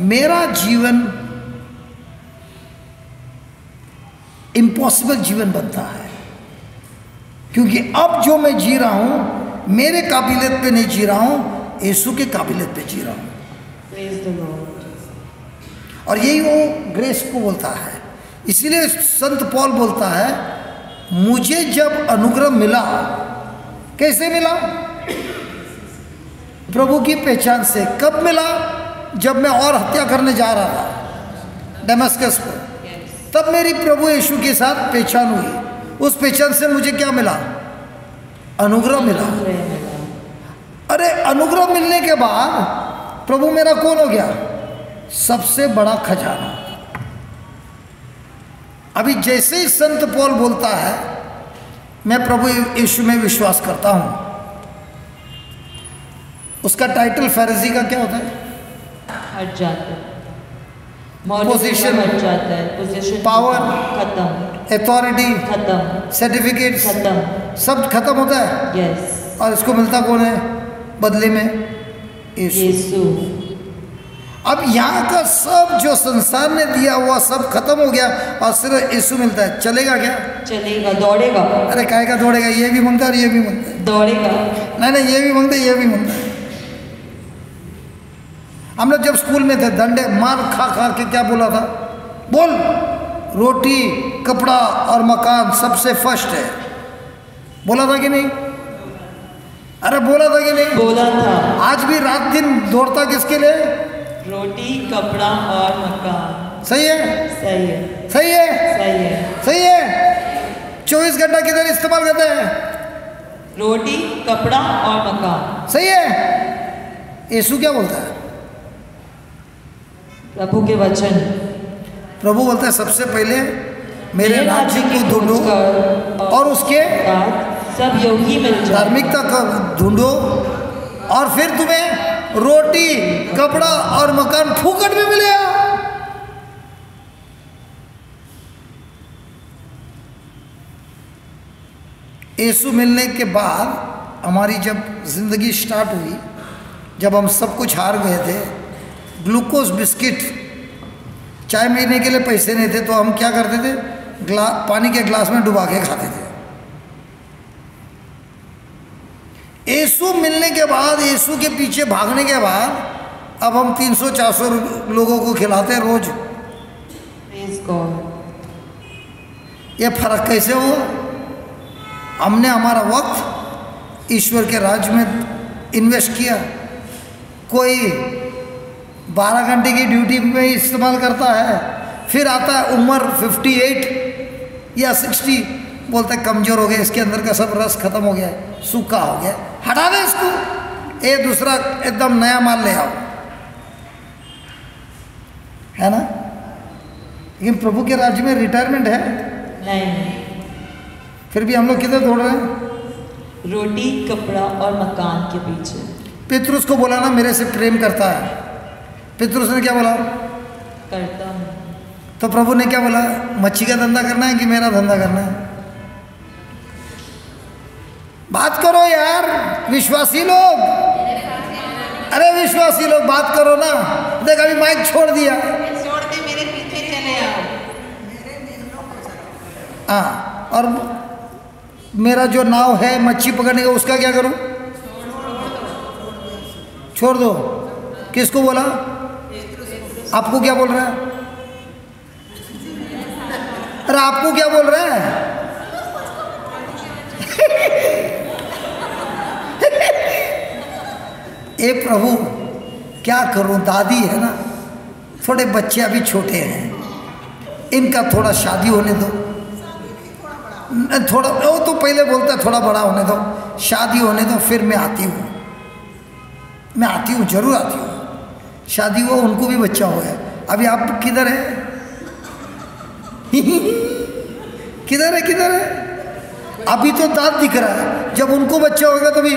मेरा जीवन इम्पॉसिबल जीवन बनता है। क्योंकि अब जो मैं जी रहा हूं मेरे काबिलियत पे नहीं जी रहा हूं, यीशु के काबिलियत पे जी रहा हूं। Praise the Lord. और यही वो ग्रेस को बोलता है। इसीलिए संत पौल बोलता है मुझे जब अनुग्रह मिला, कैसे मिला? प्रभु की पहचान से। कब मिला? जब मैं और हत्या करने जा रहा था दमस्कस पर, तब मेरी प्रभु यीशु के साथ पहचान हुई। उस पहचान से मुझे क्या मिला? अनुग्रह मिला। अरे अनुग्रह मिलने के बाद प्रभु मेरा कौन हो गया? सबसे बड़ा खजाना। अभी जैसे ही संत पौल बोलता है मैं प्रभु यीशु में विश्वास करता हूं, उसका टाइटल फरीसी का क्या होता है? हट जाता है, पोजीशन हट जाता है, पोजीशन पावर खत्म, अथॉरिटी खत्म, सर्टिफिकेट खत्म, सब खत्म होता है। यस। और इसको मिलता कौन है बदले में? यीशु। यीशु। अब यहाँ का सब जो संसार ने दिया हुआ सब खत्म हो गया और सिर्फ यीशु मिलता है। चलेगा क्या? चलेगा, दौड़ेगा। अरे काहे का दौड़ेगा? ये भी मांगता है और ये भी मांगता है। दौड़ेगा। नहीं, ये भी मांगता है, ये भी मांगता है। हम लोग जब स्कूल में थे, डंडे मार खा खा के क्या बोला था? बोल, रोटी, कपड़ा और मकान सबसे फर्स्ट है। बोला था कि नहीं? अरे बोला था कि नहीं? बोला था। आज भी रात दिन दौड़ता किसके लिए? रोटी, कपड़ा और मकान। सही है? सही है, सही है? सही है, सही है। 24 घंटा किधर इस्तेमाल करते हैं? रोटी, कपड़ा और मकान। सही है। यीशु क्या बोलता है? प्रभु के वचन। प्रभु बोलता है सबसे पहले मेरे राज्य को ढूंढो और उसके बाद सब योगी मिल जाए। धार्मिकता को ढूंढो और फिर तुम्हें रोटी, कपड़ा और मकान फूकट में मिलेगा। यीशु मिलने के बाद हमारी जब जिंदगी स्टार्ट हुई, जब हम सब कुछ हार गए थे, ग्लूकोज बिस्किट, चाय पीने के लिए पैसे नहीं थे तो हम क्या करते थे? पानी के ग्लास में डुबा के खाते थे। यीशु मिलने के बाद, यीशु के पीछे भागने के बाद अब हम 300-400 लोगों को खिलाते हैं रोज। Praise God. ये फर्क कैसे हुआ? हमने हमारा वक्त ईश्वर के राज्य में इन्वेस्ट किया। कोई 12 घंटे की ड्यूटी में इस्तेमाल करता है, फिर आता है उम्र 58 या 60, बोलता है कमज़ोर हो गया, इसके अंदर का सब रस खत्म हो गया है, सूखा हो गया, हटा दे इसको, ये दूसरा एकदम नया माल ले आओ, है ना? लेकिन प्रभु के राज्य में रिटायरमेंट है नहीं। फिर भी हम लोग किधर दौड़ रहे हैं? रोटी, कपड़ा और मकान के पीछे। पितरुस को बोला ना मेरे से प्रेम करता है, पितरुस ने क्या बोला? करता हूँ। तो प्रभु ने क्या बोला? मच्छी का धंधा करना है कि मेरा धंधा करना है? बात करो यार विश्वासी लोग, अरे विश्वासी लोग बात करो ना। देख अभी माइक छोड़ दिया, छोड़ के मेरे पीछे चले आओ। हाँ, और मेरा जो नाव है मच्छी पकड़ने का, उसका क्या करूं? छोड़ दो। किसको बोला? आपको क्या बोल रहा है? अरे आपको क्या बोल रहा है? ए प्रभु क्या करूं? दादी है ना, थोड़े बच्चे अभी छोटे हैं, इनका थोड़ा शादी होने दो, थोड़ा वो तो पहले बोलता है थोड़ा बड़ा होने दो, शादी होने दो, फिर मैं आती हूँ, मैं आती हूँ, जरूर आती हूँ। शादी हुआ, उनको भी बच्चा हो गया। अभी आप किधर है? किधर है, किधर है? अभी तो दांत दिख रहा है, जब उनको बच्चा होगा तो भी।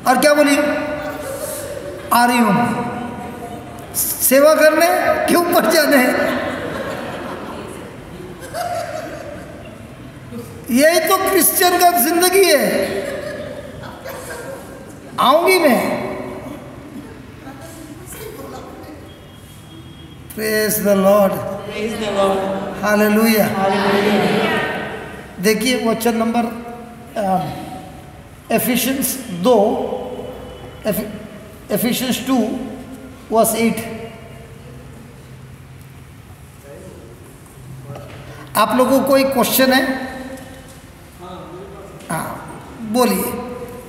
और क्या बोली? आ रही हूँ सेवा करने, क्यों ऊपर जाने? यही तो क्रिश्चियन का जिंदगी है। आऊंगी मैं। Praise the Lord, Praise the Lord. Hallelujah. Hallelujah. देखिए वचन नंबर एफिशिएंस 2, एफिशिएंस 2 वर्स 8। आप लोगों को कोई क्वेश्चन है? हाँ बोलिए।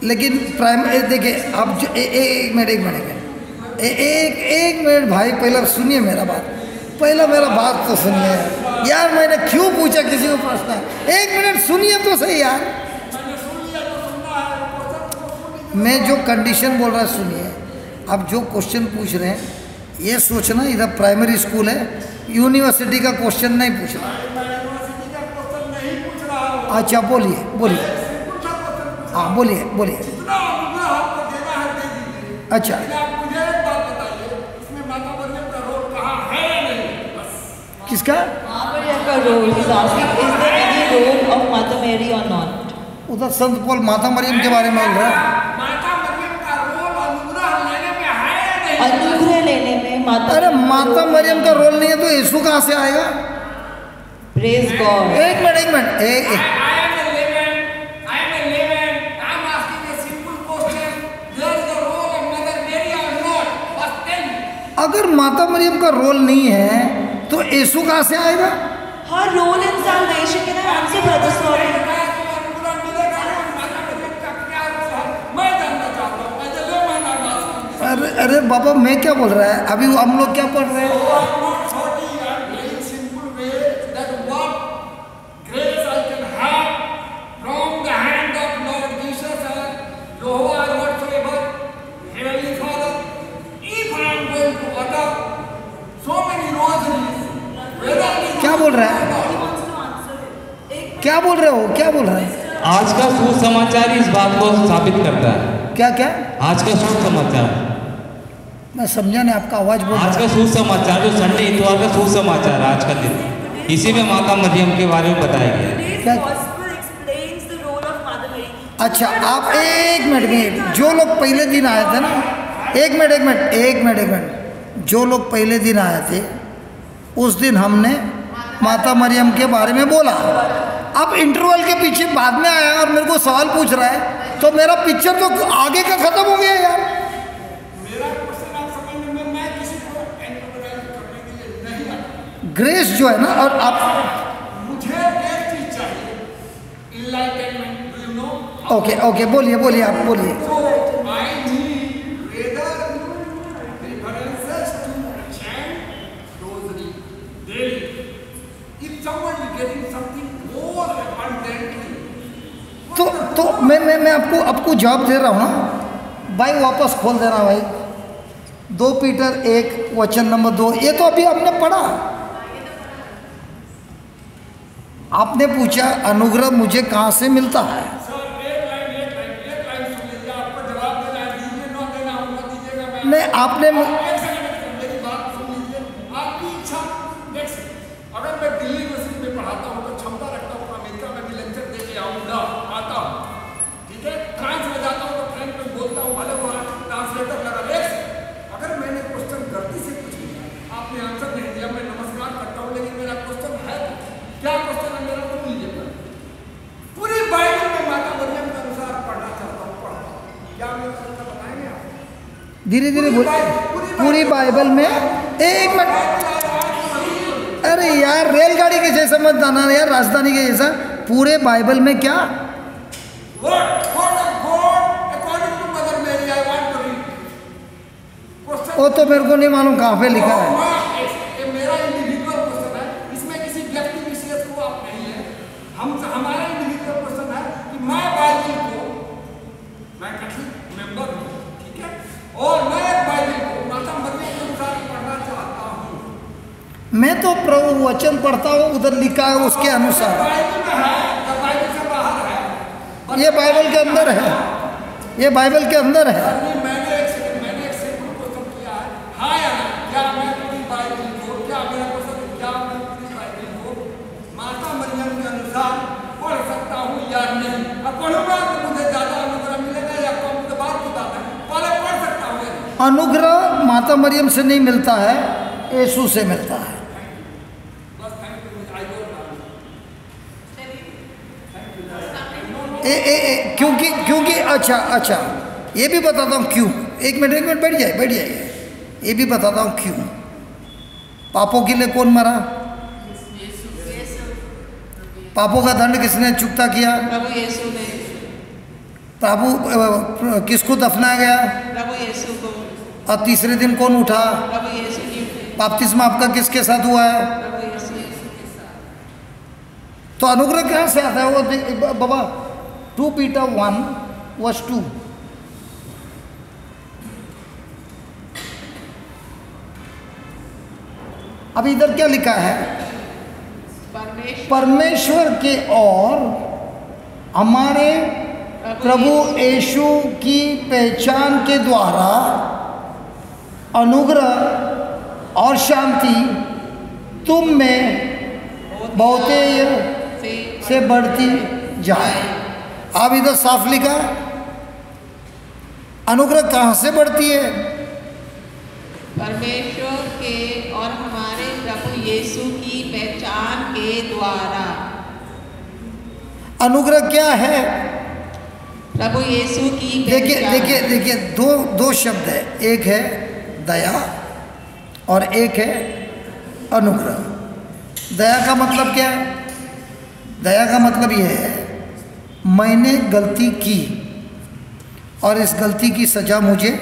लेकिन प्राइमरी देखिए आप जो एक मिनट भाई, पहला सुनिए मेरा बात, पहला मेरा बात तो सुनिए यार। मैंने क्यों पूछा किसी को प्रश्न? एक मिनट सुनिए तो सही यार। मैं जो कंडीशन बोल रहा सुनिए। आप जो क्वेश्चन पूछ रहे हैं, ये सोचना इधर प्राइमरी स्कूल है, यूनिवर्सिटी का क्वेश्चन नहीं पूछना। अच्छा बोलिए बोलिए, हाँ बोलिए बोलिए। अच्छा किसका? का role is asking, is there any role of Mother Mary or not? उधर संत पौल माता मरियम के बारे में बोल रहा है। अनुग्रह लेने में माता। अरे माता मरियम का रोल नहीं है तो यीशु कहाँ से आएगा? Praise God. एक मिनट अगर माता मरियम का रोल नहीं है तो यीशु कहाँ से आएगा? हर role in salvation can I answer, brother? Sorry. अरे बाबा मैं क्या बोल रहा है? अभी हम लोग क्या पढ़ रहे हैं? क्या बोल रहा है? क्या बोल रहे हो? क्या बोल रहे हैं? आज का सुसमाचार इस बात को साबित करता है। क्या क्या? आज का सुसमाचार, मैं समझा नहीं, आपका आवाज बोल आज का सुसमाचार जो संडे इतवार का सुसमाचार है आज का दिन, इसी में माता मरियम के बारे में बताया गया है। क्या? अच्छा आप एक मिनट, जो लोग पहले दिन आए थे ना, एक मिनट, जो लोग पहले दिन आए थे उस दिन हमने माता मरियम के बारे में बोला। अब इंटरवल के पीछे बाद में आया और मेरे को सवाल पूछ रहा है, तो मेरा पिक्चर तो आगे का खत्म हो गया यार। ग्रेस जो है ना, और आप मुझे एक चीज चाहिए, enlightenment, do you know? Okay okay, बोलिए बोलिए, आप बोलिए। So I need rather references to chant rosary daily. If someone is getting something more abundantly, तो मैं आपको जवाब दे रहा हूँ ना भाई, वापस खोल देना भाई। 2 पीटर 1 वचन नंबर 2, ये तो अभी हमने पढ़ा। आपने पूछा अनुग्रह मुझे कहाँ से मिलता है। सर एक लाइन सुन लीजिए, आपको जवाब देना है, दीजिए ना देना हो मत दीजिएगा। मैं नहीं, आपने एक सेकंड मेरी बात सुन लीजिए, आपकी इच्छा। नेक्स्ट, अगर मैं दिल्ली यूनिवर्सिटी में पढ़ाता हूँ तो क्षमता रखता हूँ अमेरिका में भी लेक्चर दे के आऊँगा, आता हूँ, ठीक है। फ्रांस में जाता हूँ तो फ्रेंच में बोलता हूँ, भले वहाँ ट्रांसलेटर लगा। अगर मैंने क्वेश्चन गलती से पूछ लिया, आपने आंसर नहीं दिया, मैं नमस्कार करता हूँ, लेकिन मेरा क्वेश्चन है क्या क्वेश्चन है मेरा, तो लीजिए। पूरी बाइबल में माता मरियम के अनुसार पढ़ना चाहता हूँ, पढ़ता हूँ, क्या मैं बताएंगे आप? धीरे धीरे बोल। पूरी बाइबल में एक मिनट, अरे यार रेलगाड़ी के जैसा मत जाना यार, राजधानी के जैसा। पूरे बाइबल में क्या? Word of God according to Mother Mary, I want to read. वो तो मेरे को नहीं मालूम कहाँ पे लिखा है। ये मेरा इंडिविजुअल क्वेश्चन है, इसमें किसी व्यक्ति विशेष को आप नहीं है, हमारा इंडिविजुअल क्वेश्चन है कि मैं बाइबल को, मैं कैथलिक मेंबर हूँ, ठीक है, और मैं बाइबल को माता मरियम के अनुसार पढ़ना चाहता हूँ। मैं तो प्रभु वचन पढ़ता हूँ, उधर लिखा है उसके अनुसार। बाइबल में है या बाइबल से बाहर है? ये बाइबल के अंदर है, ये बाइबल के अंदर है। मैंने एक सिंपल क्वेश्चन किया है, हाँ या ना, क्या मैं पूरी बाइबल को, क्या मेरा क्वेश्चन है, क्या मैं पूरी बाइबल को माता मरियम के अनुसार पढ़ सकता हूँ या नहीं? अब पढ़ूंगा तो मुझे ज्यादा अनुग्रह मिलेगा या कम? तो बात की बात है, पहले पढ़ सकता हूँ या नहीं? अनुग्रह माता मरियम से नहीं मिलता है, यीशु से मिलता है। बस थैंक यू, आई डोंट क्योंकि अच्छा ये भी बताता हूँ क्यों। एक मिनट बैठ जाइए। ये भी बताता हूँ क्यों। पापों के लिए कौन मरा? पापों का दंड किसने चुकता किया? प्रभु यीशु ने। प्रभु किसको दफनाया गया? प्रभु यीशु को। और तीसरे दिन कौन उठा? प्रभु यीशु ने। बपतिस्मा आपका किसके साथ हुआ है? प्रभु यीशु के साथ। तो अनुग्रह कहाँ से आता है? वो बाबा 2 Peter 1 verse 2। अब इधर क्या लिखा है? परमेश्वर के और हमारे प्रभु यीशु की पहचान के द्वारा अनुग्रह और शांति तुम में बहुतेय से बढ़ती जाए। अब इधर साफ लिखा है, अनुग्रह कहाँ से बढ़ती है? परमेश्वर के और हमारे प्रभु यीशु की पहचान के द्वारा। अनुग्रह क्या है? प्रभु यीशु की पहचान। देखिए दो शब्द है, एक है दया और एक है अनुग्रह। दया का मतलब क्या है? दया का मतलब यह है मैंने गलती की और इस गलती की सज़ा मुझे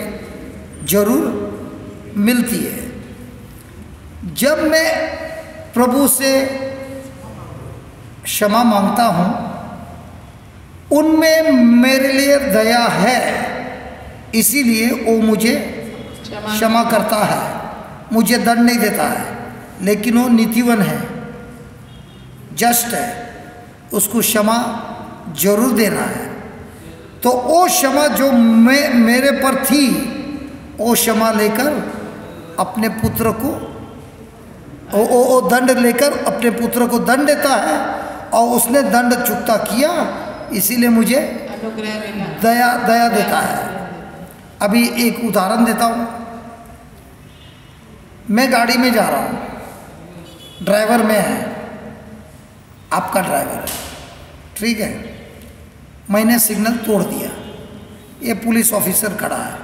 जरूर मिलती है। जब मैं प्रभु से क्षमा मांगता हूँ, उनमें मेरे लिए दया है, इसीलिए वो मुझे क्षमा करता है, मुझे दंड नहीं देता है। लेकिन वो नीतिवन है, जस्ट है, उसको क्षमा जरूर देना है। तो वो क्षमा जो मेरे पर थी, वो क्षमा लेकर अपने पुत्र को, वो दंड लेकर अपने पुत्र को दंड देता है, और उसने दंड चुकता किया, इसीलिए मुझे दया देता है। अभी एक उदाहरण देता हूँ। मैं गाड़ी में जा रहा हूँ, ड्राइवर में है, आपका ड्राइवर है, ठीक है। मैंने सिग्नल तोड़ दिया, ये पुलिस ऑफिसर खड़ा है,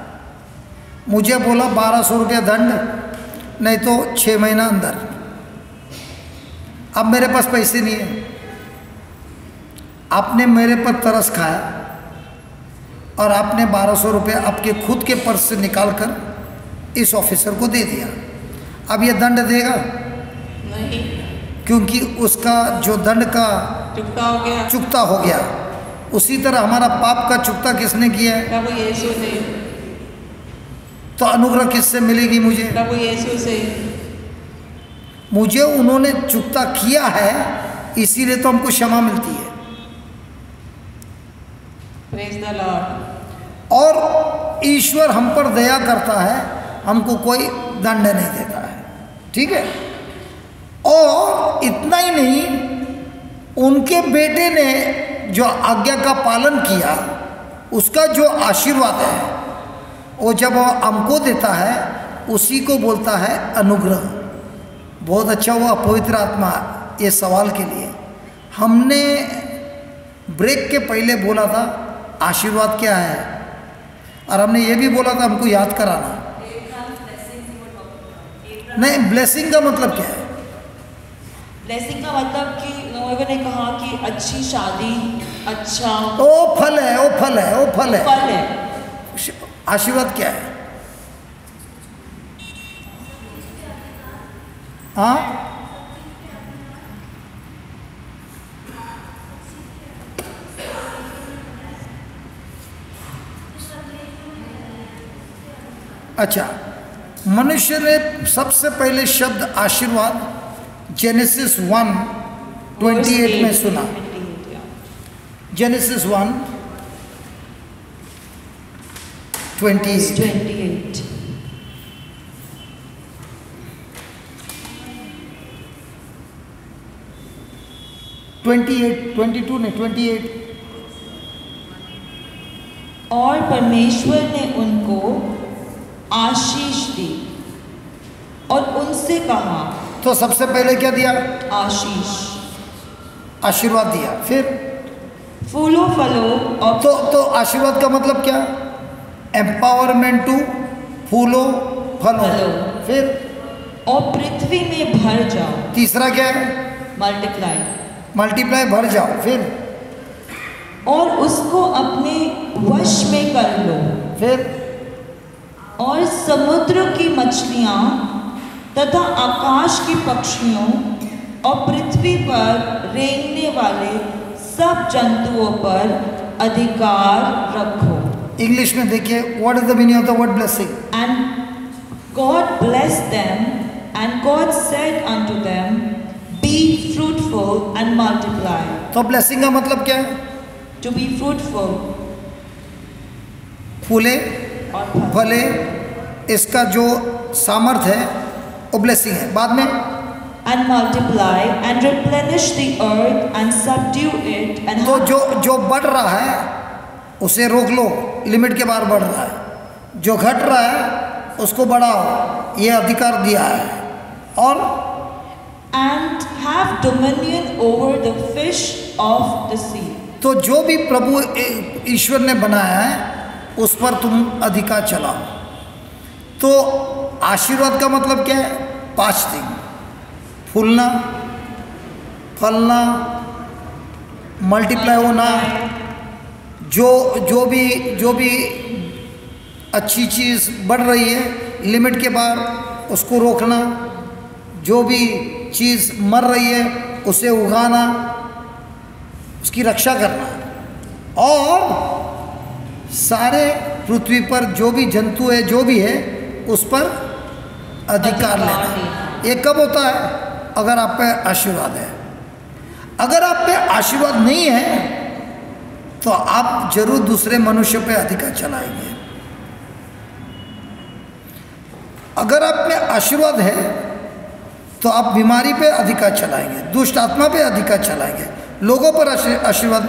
मुझे बोला 1200 रुपया दंड, नहीं तो 6 महीना अंदर। अब मेरे पास पैसे नहीं है, आपने मेरे पर तरस खाया और आपने 1200 रुपये आपके खुद के पर्स से निकाल कर इस ऑफिसर को दे दिया। अब ये दंड देगा नहीं, क्योंकि उसका जो दंड का चुकता हो गया। उसी तरह हमारा पाप का चुकता किसने किया है? प्रभु यीशु ने। तो अनुग्रह किससे मिलेगी मुझे? प्रभु यीशु से। मुझे उन्होंने चुकता किया है, इसीलिए तो हमको क्षमा मिलती है। Praise the Lord. और ईश्वर हम पर दया करता है, हमको कोई दंड नहीं देता है, ठीक है। और इतना ही नहीं, उनके बेटे ने जो आज्ञा का पालन किया, उसका जो आशीर्वाद है वो जब हमको देता है, उसी को बोलता है अनुग्रह। बहुत अच्छा हुआ पवित्र आत्मा ये सवाल के लिए। हमने ब्रेक के पहले बोला था आशीर्वाद क्या है, और हमने ये भी बोला था हमको याद कराना। नहीं, ब्लेसिंग का मतलब क्या है? ब्लेसिंग का मतलब कि लोगों ने कहा कि अच्छी शादी, अच्छा ओ फल है, ओ फल है, ओ फल है, फल है। आशीर्वाद क्या है? हाँ, अच्छा, मनुष्य ने सबसे पहले शब्द आशीर्वाद जेनेसिस 1:28 में सुना। जेनेसिस 1:28। 22 ने 28। और परमेश्वर ने उनको आशीष दी और उनसे कहा। तो सबसे पहले क्या दिया? आशीष, आशीर्वाद दिया। फिर फूलों फलों और तो आशीर्वाद का मतलब क्या? एम्पावरमेंट टू फूलों फलों। फिर और पृथ्वी में भर जाओ। तीसरा क्या है? मल्टीप्लाई, मल्टीप्लाई, भर जाओ। फिर और उसको अपने वश में कर लो। फिर और समुद्र की मछलियाँ तथा आकाश की पक्षियों और पृथ्वी पर रेंगने वाले सब जंतुओं पर अधिकार रखो। इंग्लिश में देखिए, what is the meaning of the word blessing? And God blessed them, and God said unto them, be fruitful and multiply. तो ब्लेसिंग का मतलब क्या है? To be fruitful, फूले और फल। फले, इसका जो सामर्थ्य है वो ब्लेसिंग है। बाद में And multiply and replenish the earth and subdue it and तो जो बढ़ रहा है उसे रोक लो, लिमिट के बाहर बढ़ रहा है। जो घट रहा है उसको बढ़ाओ, ये अधिकार दिया है। और and have dominion over the fish of the sea. तो जो भी प्रभु ईश्वर ने बनाया है उस पर तुम अधिकार चलाओ। तो आशीर्वाद का मतलब क्या है? 5 दिन: फूलना, फलना, मल्टीप्लाई होना, जो भी अच्छी चीज़ बढ़ रही है लिमिट के बाहर उसको रोकना, जो भी चीज़ मर रही है उसे उगाना, उसकी रक्षा करना, और सारे पृथ्वी पर जो भी जंतु है, जो भी है, उस पर अधिकार लेना। ये कब होता है? अगर आप पे आशीर्वाद है। अगर आप पे आशीर्वाद नहीं है तो आप जरूर दूसरे मनुष्य पे अधिकार चलाएंगे। अगर आप में आशीर्वाद है तो आप बीमारी पे अधिकार चलाएंगे, दुष्ट आत्मा पे अधिकार चलाएंगे, लोगों पर आशीर्वाद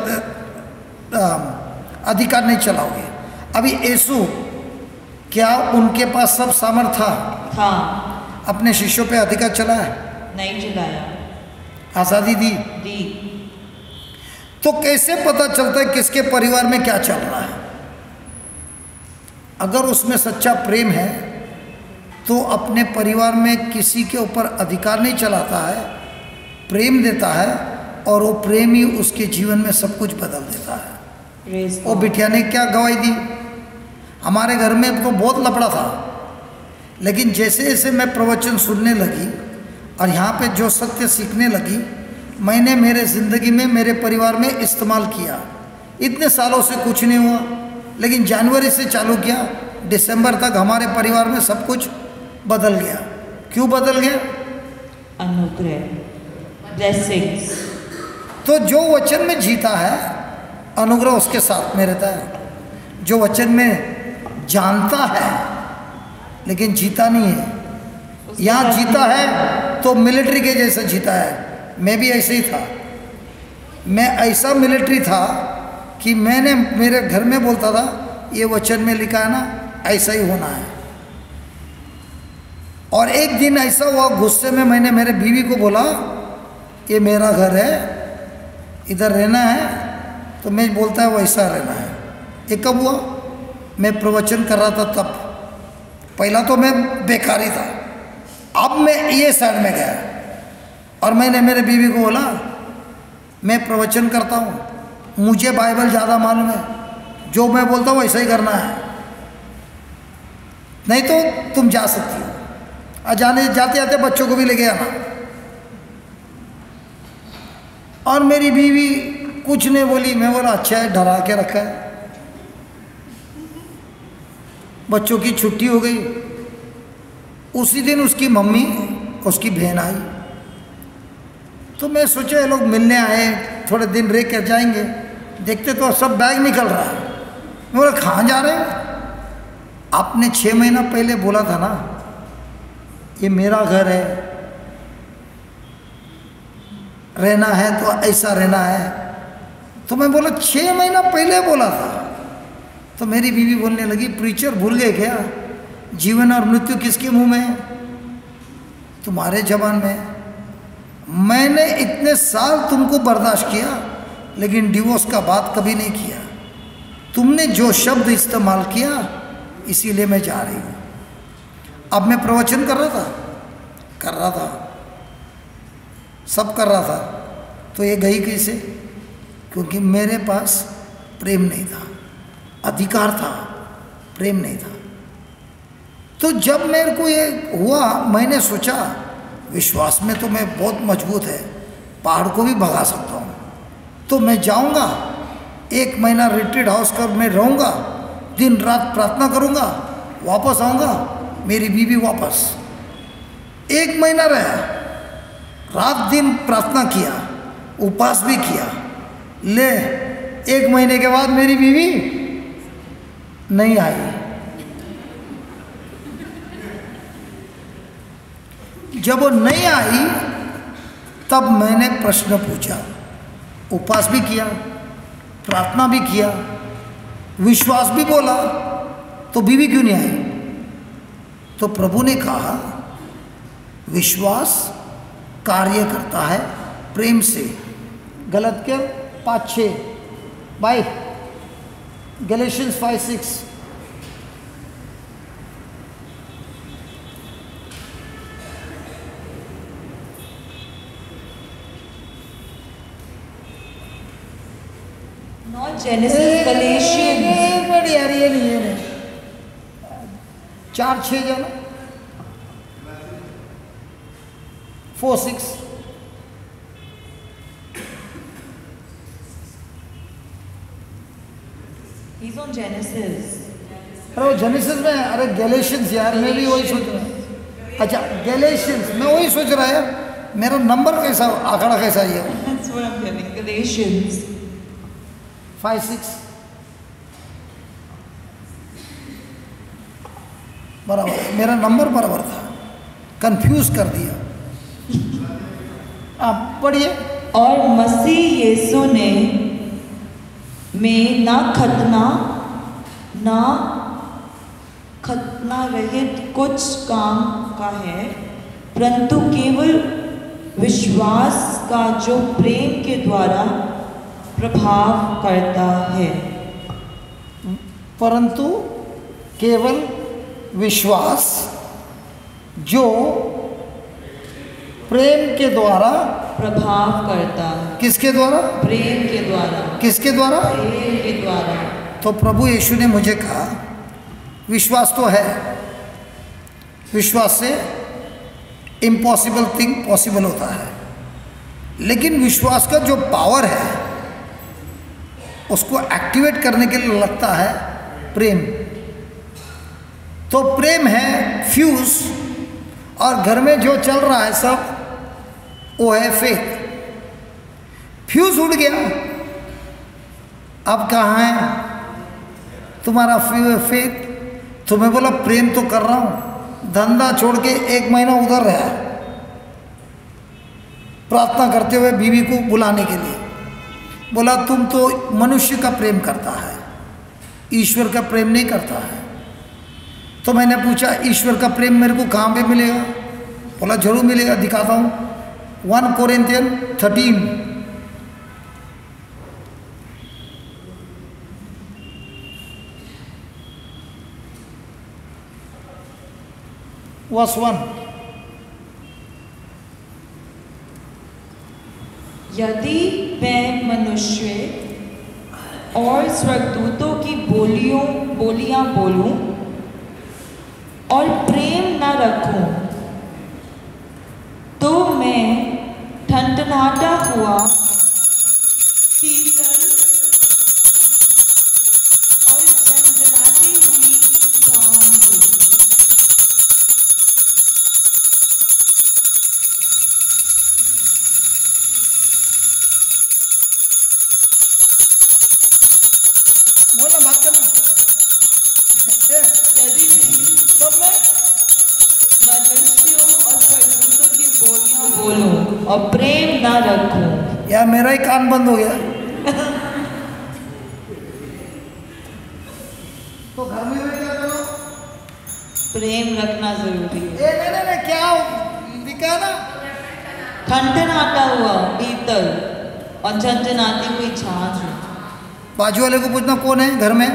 अधिकार नहीं चलाओगे। अभी यीशु, क्या उनके पास सब सामर्थ था? अपने शिष्यों पे अधिकार चलाया? नहीं चलाया। आज़ादी दी? तो कैसे पता चलता है किसके परिवार में क्या चल रहा है? अगर उसमें सच्चा प्रेम है तो अपने परिवार में किसी के ऊपर अधिकार नहीं चलाता है, प्रेम देता है और वो प्रेम ही उसके जीवन में सब कुछ बदल देता है। वो बिटिया ने क्या गवाही दी। हमारे घर में तो बहुत लफड़ा था, लेकिन जैसे जैसे मैं प्रवचन सुनने लगी और यहाँ पे जो सत्य सीखने लगी, मैंने मेरे ज़िंदगी में, मेरे परिवार में इस्तेमाल किया। इतने सालों से कुछ नहीं हुआ, लेकिन जनवरी से चालू किया, दिसंबर तक हमारे परिवार में सब कुछ बदल गया। क्यों बदल गया? अनुग्रह, ब्लेसिंग्स। तो जो वचन में जीता है, अनुग्रह उसके साथ में रहता है। जो वचन में जानता है लेकिन जीता नहीं है, यहाँ जीता है तो मिलिट्री के जैसा जीता है। मैं भी ऐसे ही था। मैं ऐसा मिलिट्री था कि मैंने मेरे घर में बोलता था, ये वचन में लिखा है ना, ऐसा ही होना है। और एक दिन ऐसा हुआ, गुस्से में मैंने मेरे बीवी को बोला, ये मेरा घर है, इधर रहना है, तो मैं बोलता है वैसा रहना है। ये कब हुआ? मैं प्रवचन कर रहा था तब। पहला तो मैं बेकारी था, अब मैं ये साइड में गया और मैंने मेरे बीवी को बोला, मैं प्रवचन करता हूँ, मुझे बाइबल ज़्यादा मालूम है, जो मैं बोलता हूँ वैसा ही करना है, नहीं तो तुम जा सकती हो। जाने जाते जाते बच्चों को भी लेके आना। और मेरी बीवी कुछ नहीं बोली। मैं बोला अच्छा है, डरा के रखा है। बच्चों की छुट्टी हो गई। उसी दिन उसकी मम्मी, उसकी बहन आई, तो मैं सोचा ये लोग मिलने आए, थोड़े दिन रह कर जाएंगे। देखते तो सब बैग निकल रहा है। मैं बोला कहाँ जा रहे हैं? आपने 6 महीना पहले बोला था ना, ये मेरा घर है, रहना है तो ऐसा रहना है। तो मैं बोला 6 महीना पहले बोला था। तो मेरी बीवी बोलने लगी, प्रीचर भूल गए क्या? जीवन और मृत्यु किसके मुंह में है? तुम्हारे जबान में। मैंने इतने साल तुमको बर्दाश्त किया, लेकिन डिवोर्स का बात कभी नहीं किया। तुमने जो शब्द इस्तेमाल किया, इसीलिए मैं जा रही हूँ। अब मैं प्रवचन कर रहा था, सब कर रहा था, तो ये गई कैसे? क्योंकि मेरे पास प्रेम नहीं था। अधिकार था, प्रेम नहीं था। तो जब मेरे को ये हुआ, मैंने सोचा विश्वास में तो मैं बहुत मजबूत है, पहाड़ को भी भगा सकता हूँ। तो मैं जाऊँगा, 1 महीना रिट्रीट हाउस कर मैं रहूँगा, दिन रात प्रार्थना करूँगा, वापस आऊँगा। मेरी बीवी वापस 1 महीना रहा, रात दिन प्रार्थना किया, उपवास भी किया। ले 1 महीने के बाद मेरी बीवी नहीं आई। जब वो नहीं आई, तब मैंने प्रश्न पूछा, उपवास भी किया, प्रार्थना भी किया, विश्वास भी बोला, तो बीवी क्यों नहीं आई? तो प्रभु ने कहा, विश्वास कार्य करता है प्रेम से। गलत के 5:6 bye Galatians 5:6। Not Genesis, Galatians. बड़ी यार, ये नहीं 4:6 जाना, 4:6। He's on Genesis. अरे वो जेनेसिस में, अरे गैलेशियंस यार, मैं भी वही सोच रहा हूँ। अच्छा गैलेशियंस, मैं वही सोच रहा है, मेरा नंबर कैसा, आंकड़ा कैसा है? That's what I'm telling. Galatians. 5:6 बराबर है, मेरा नंबर बराबर था, कंफ्यूज कर दिया। आप पढ़िए। और मसीह यीशु ने में ना खतना रहित कुछ काम का है, परंतु केवल विश्वास का जो प्रेम के द्वारा प्रभाव करता है। परंतु केवल विश्वास जो प्रेम के द्वारा प्रभाव करता है। किसके द्वारा? प्रेम के द्वारा। किसके द्वारा? प्रेम के द्वारा। तो प्रभु यीशु ने मुझे कहा विश्वास तो है, विश्वास से इम्पॉसिबल थिंग पॉसिबल होता है, लेकिन विश्वास का जो पावर है उसको एक्टिवेट करने के लिए लगता है प्रेम। तो प्रेम है फ्यूज, और घर में जो चल रहा है सब वो है फेथ। फ्यूज उड़ गया, अब कहाँ है तुम्हारा फेथ? तो मैं बोला प्रेम तो कर रहा हूँ, धंधा छोड़ के 1 महीना उधर रहा प्रार्थना करते हुए बीवी को बुलाने के लिए। बोला तुम तो मनुष्य का प्रेम करता है, ईश्वर का प्रेम नहीं करता है। तो मैंने पूछा ईश्वर का प्रेम मेरे को कहाँ पे मिलेगा? बोला जरूर मिलेगा, दिखाता हूँ। 1 कोरिन्थियन 13 वर्स 1। यदि मैं मनुष्य और स्वर्गदूतों की बोलियां बोलूं और प्रेम न रखूं, तो मैं ठनठनाता हुआ पीतल और झंझनाती हुई झांझ हूं। बोला बात करना। यदि तब मैं मनुष्यों और स्वर्गदूतों की बोलियां बोलूं और प्रेम न रखूं। यार मेरा ही कान बंद हो गया। तो घर में मैं क्या करूं? प्रेम रखना जरूरी है। नहीं क्या लिखा ना? ठनठनाता हुआ पीतल और झंझनाती हुई झांझ। बाजू वाले को पूछना कौन है घर में?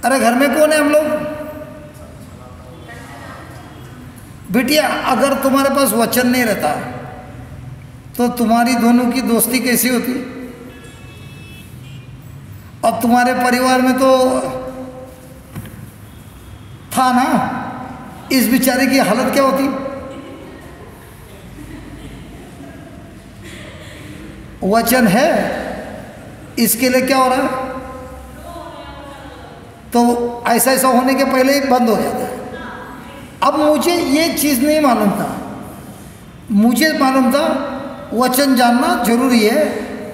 अरे घर में कौन है हम लोग? बिटिया अगर तुम्हारे पास वचन नहीं रहता तो तुम्हारी दोनों की दोस्ती कैसी होती? और तुम्हारे परिवार में तो था ना, इस बेचारे की हालत क्या होती? वचन है, इसके लिए क्या हो रहा है? तो ऐसा होने के पहले ही बंद हो जाता है। अब मुझे ये चीज़ नहीं मालूम था, मुझे मालूम था वचन जानना जरूरी है,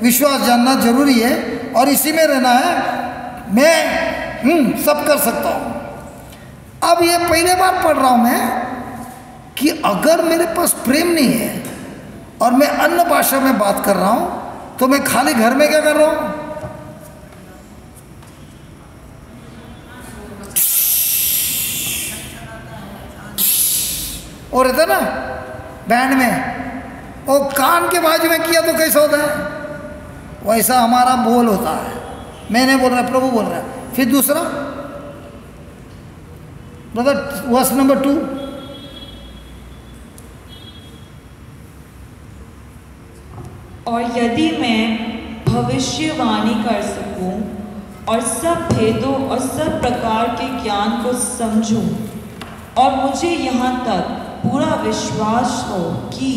विश्वास जानना जरूरी है, और इसी में रहना है। मैं सब कर सकता हूँ। अब ये पहले बार पढ़ रहा हूँ मैं कि अगर मेरे पास प्रेम नहीं है और मैं अन्य भाषा में बात कर रहा हूँ तो मैं खाली घर में क्या कर रहा हूँ? और रहता ना बैंड में, वो कान के बाजू में किया तो कैसा होता है? वैसा हमारा बोल होता है। मैं नहीं बोल रहा, प्रभु बोल रहा है। फिर दूसरा ब्रदर, वर्स नंबर 2। और यदि मैं भविष्यवाणी कर सकूं और सब भेदों और सब प्रकार के ज्ञान को समझूं, और मुझे यहाँ तक पूरा विश्वास हो कि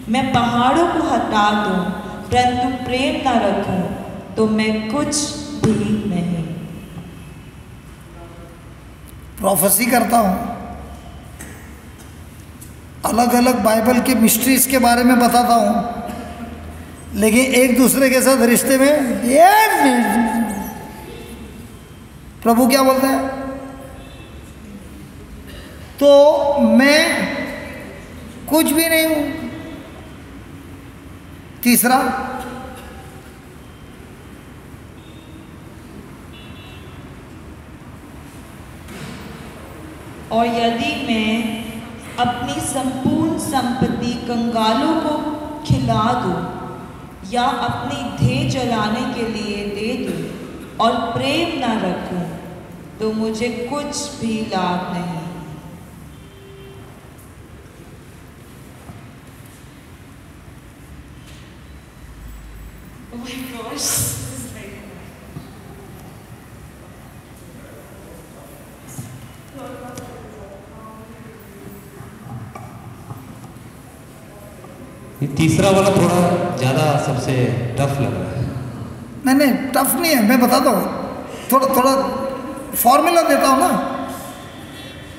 मैं पहाड़ों को हटा दूं, परंतु प्रेम न रखूं, तो मैं कुछ भी नहीं। प्रोफेसी करता हूँ, अलग अलग बाइबल के मिस्ट्रीज के बारे में बताता हूँ, लेकिन एक दूसरे के साथ रिश्ते में ये प्रभु क्या बोलता है? तो मैं कुछ भी नहीं हूँ। तीसरा, और यदि मैं अपनी संपूर्ण संपत्ति कंगालों को खिला दूं या अपनी देह जलाने के लिए दे दूं और प्रेम न रखूं, तो मुझे कुछ भी लाभ नहीं। Oh my gosh. ये तीसरा वाला थोड़ा ज़्यादा सबसे टफ लग रहा है। नहीं टफ नहीं है, मैं बताता हूँ, थोड़ा फॉर्मूला देता हूँ ना।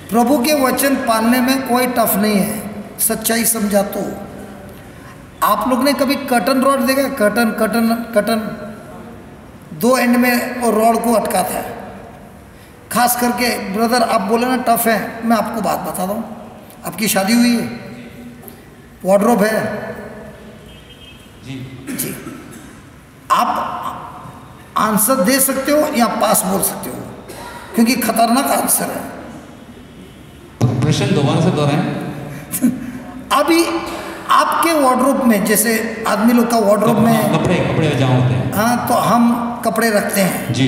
प्रभु के वचन पालने में कोई टफ नहीं है, सच्चाई समझा तो। आप लोग ने कभी कर्टन रॉड देखा? कर्टन दो एंड में और रॉड को अटकाता है। खास करके ब्रदर आप बोले ना टफ है, मैं आपको बात बताता हूँ। आपकी शादी हुई है, वार्डरोब है जी, आप आंसर दे सकते हो या पास बोल सकते हो, क्योंकि खतरनाक आंसर है। तो प्रश्न दोबारा से दोहराएं। अभी आपके वार्डरोब में, जैसे आदमी लोग का वार्डरोब में कपड़े जहाँ होते हैं, हाँ, तो हम कपड़े रखते हैं जी।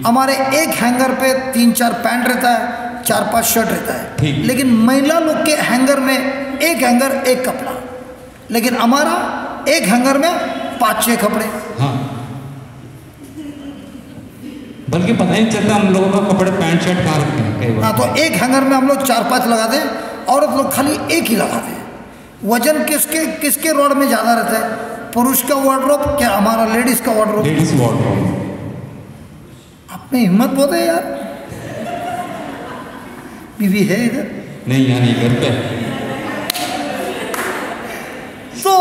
हमारे एक हैंगर पे 3-4 पैंट रहता है, 4-5 शर्ट रहता है, ठीक। लेकिन महिला लोग के हैंगर में एक हैंगर एक कपड़ा, लेकिन हमारा एक हैंगर में 5-6 कपड़े। हाँ, बल्कि पता ही नहीं चलता हम लोगों का कपड़े पैंट शर्ट कहाँ रखते हैं कई बार। हाँ, तो एक हैंगर में हम लोग 4-5 लगाते हैं, औरत लोग खाली एक ही लगाते हैं। वजन किसके रॉड में ज़्यादा रहता है? पुरुष का वार्डरोब क्या हमारा लेडीज़ का वार्डरोब? Ladies wardrobe. आप में हिम्मत बहुत है यार। बीवी है इधर? नहीं, यहाँ नहीं, घर पे। तो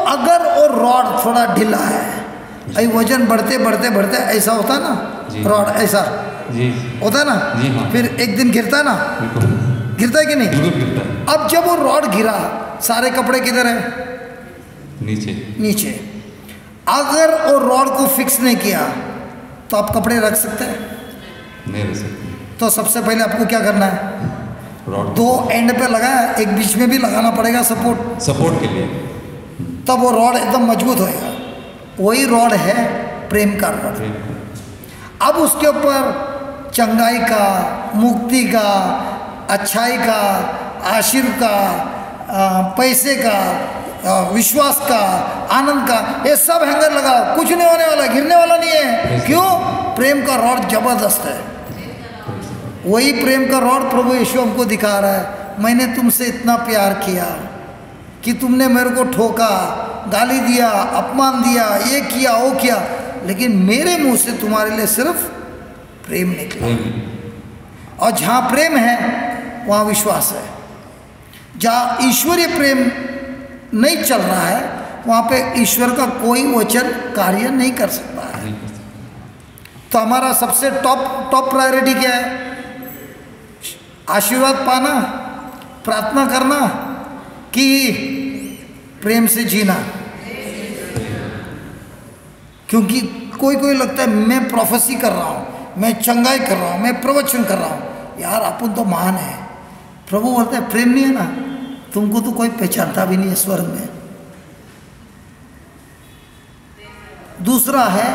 अगर वो रॉड थोड़ा ढीला है, अभी वजन बढ़ते ऐसा होता है ना, रॉड ऐसा जी होता है ना जी, हाँ। फिर एक दिन गिरता है ना, गिरता है कि नहीं? बिल्कुल गिरता है। अब जब वो रॉड गिरा, सारे कपड़े किधर है? नीचे। अगर वो रॉड को फिक्स नहीं किया तो आप कपड़े रख सकते हैं? नहीं रख सकते। तो सबसे पहले आपको क्या करना है? रॉड 2 एंड पे लगाया, एक बीच में भी लगाना पड़ेगा सपोर्ट के लिए, तब वो रॉड एकदम मजबूत होएगा। वही रॉड है प्रेम का रॉड। अब उसके ऊपर चंगाई का, मुक्ति का, अच्छाई का, आशीर्वाद का, पैसे का, विश्वास का, आनंद का, ये सब हैंगर लगाओ, कुछ नहीं होने वाला, गिरने वाला नहीं है। क्यों? प्रेम का रॉड जबरदस्त है। वही प्रेम का रॉड प्रभु यीशु हमको दिखा रहा है। मैंने तुमसे इतना प्यार किया कि तुमने मेरे को ठोका, गाली दिया, अपमान दिया, ये किया वो किया, लेकिन मेरे मुंह से तुम्हारे लिए सिर्फ प्रेम निकला। और जहाँ प्रेम है वहाँ विश्वास है। जहाँ ईश्वरीय प्रेम नहीं चल रहा है वहाँ पे ईश्वर का कोई वचन कार्य नहीं कर सकता है। तो हमारा सबसे टॉप प्रायोरिटी क्या है? आशीर्वाद पाना, प्रार्थना करना कि प्रेम से जीना? क्योंकि कोई लगता है मैं प्रोफेसी कर रहा हूँ, मैं चंगाई कर रहा हूँ, मैं प्रवचन कर रहा हूँ। यार अपन तो महान है। प्रभु बोलते हैं प्रेम नहीं है ना, तुमको तो कोई पहचानता भी नहीं है स्वर्ग में। दूसरा है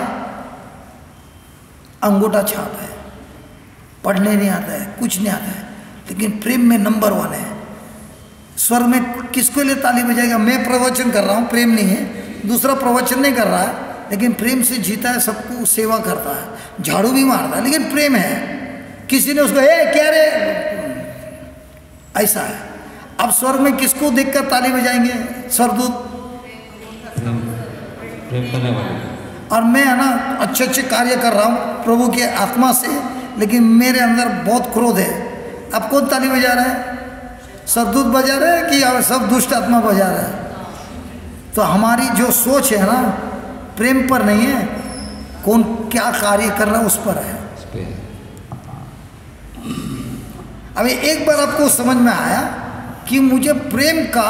अंगूठा छाप है, पढ़ने नहीं आता है, कुछ नहीं आता है, लेकिन प्रेम में नंबर 1 है। स्वर्ग में किसके लिए ताली बजाएगा? मैं प्रवचन कर रहा हूँ, प्रेम नहीं है। दूसरा प्रवचन नहीं कर रहा है, लेकिन प्रेम से जीता है, सबको सेवा करता है, झाड़ू भी मारता है, लेकिन प्रेम है। किसी ने उसको क्या रे, ऐसा है। अब स्वर्ग में किसको देखकर ताली बजाएंगे? स्वर्गदूत, प्रेम करने वाले। और मैं है ना अच्छे कार्य कर रहा हूँ प्रभु के आत्मा से, लेकिन मेरे अंदर बहुत क्रोध है। अब कौन ताली बजा रहा है? स्वर्गदूत बजा रहे हैं कि सब दुष्ट आत्मा बजा रहा है? तो हमारी जो सोच है ना प्रेम पर नहीं है, कौन क्या कार्य कर रहा है उस पर है। अभी एक बार आपको समझ में आया कि मुझे प्रेम का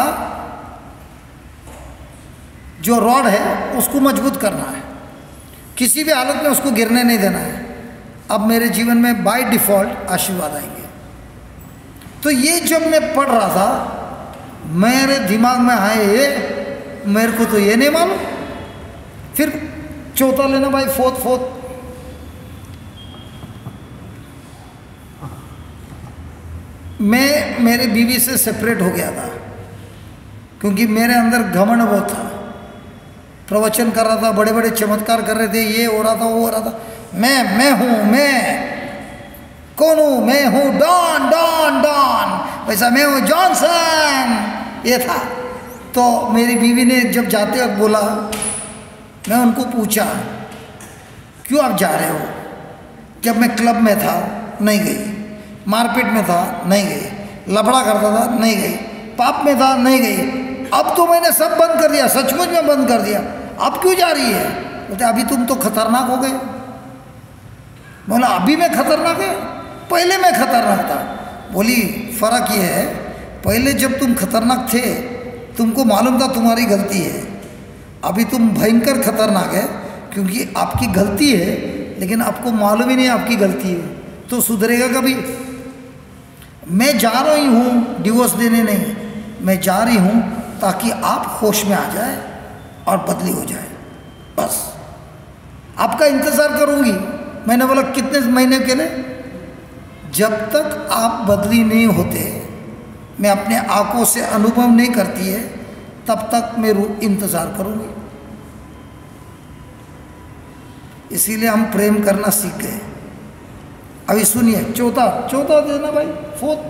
जो रॉड है उसको मजबूत करना है, किसी भी हालत में उसको गिरने नहीं देना है। अब मेरे जीवन में बाय डिफ़ॉल्ट आशीर्वाद आएंगे। तो ये जब मैं पढ़ रहा था मेरे दिमाग में आए ये, मेरे को तो ये नहीं मालूम। फिर चौथा लेना भाई, फोर्थ मैं मेरे बीवी से सेपरेट हो गया था, क्योंकि मेरे अंदर घमंड बहुत था। प्रवचन कर रहा था, बड़े बड़े चमत्कार कर रहे थे, ये हो रहा था, वो हो रहा था। मैं हूँ, मैं कौन हूँ? मैं हूँ डॉन डॉन डॉन, वैसा मैं हूँ जॉनसन, ये था। तो मेरी बीवी ने जब जाते वक्त बोला, मैं उनको पूछा क्यों आप जा रहे हो? जब मैं क्लब में था नहीं गई, मारपीट में था नहीं गई, लफड़ा करता था नहीं गई, पाप में था नहीं गई, अब तो मैंने सब बंद कर दिया, सचमुच में बंद कर दिया, अब क्यों जा रही है? बोलते अभी तुम तो खतरनाक हो गए। बोला अभी मैं खतरनाक है, पहले मैं खतरनाक था। बोली फ़र्क ये है, पहले जब तुम खतरनाक थे तुमको मालूम था तुम्हारी गलती है, अभी तुम भयंकर खतरनाक है क्योंकि आपकी गलती है लेकिन आपको मालूम ही नहीं आपकी गलती है, तो सुधरेगा कभी? मैं जा रही हूँ डिवोर्स देने नहीं, मैं जा रही हूँ ताकि आप होश में आ जाए और बदली हो जाए, बस आपका इंतज़ार करूँगी। मैंने बोला कितने महीने के लिए? जब तक आप बदली नहीं होते, मैं अपने आंखों से अनुभव नहीं करती है, तब तक मैं इंतज़ार करूँगी। इसीलिए हम प्रेम करना सीख गए। अभी सुनिए चौथा देना भाई, फोर्थ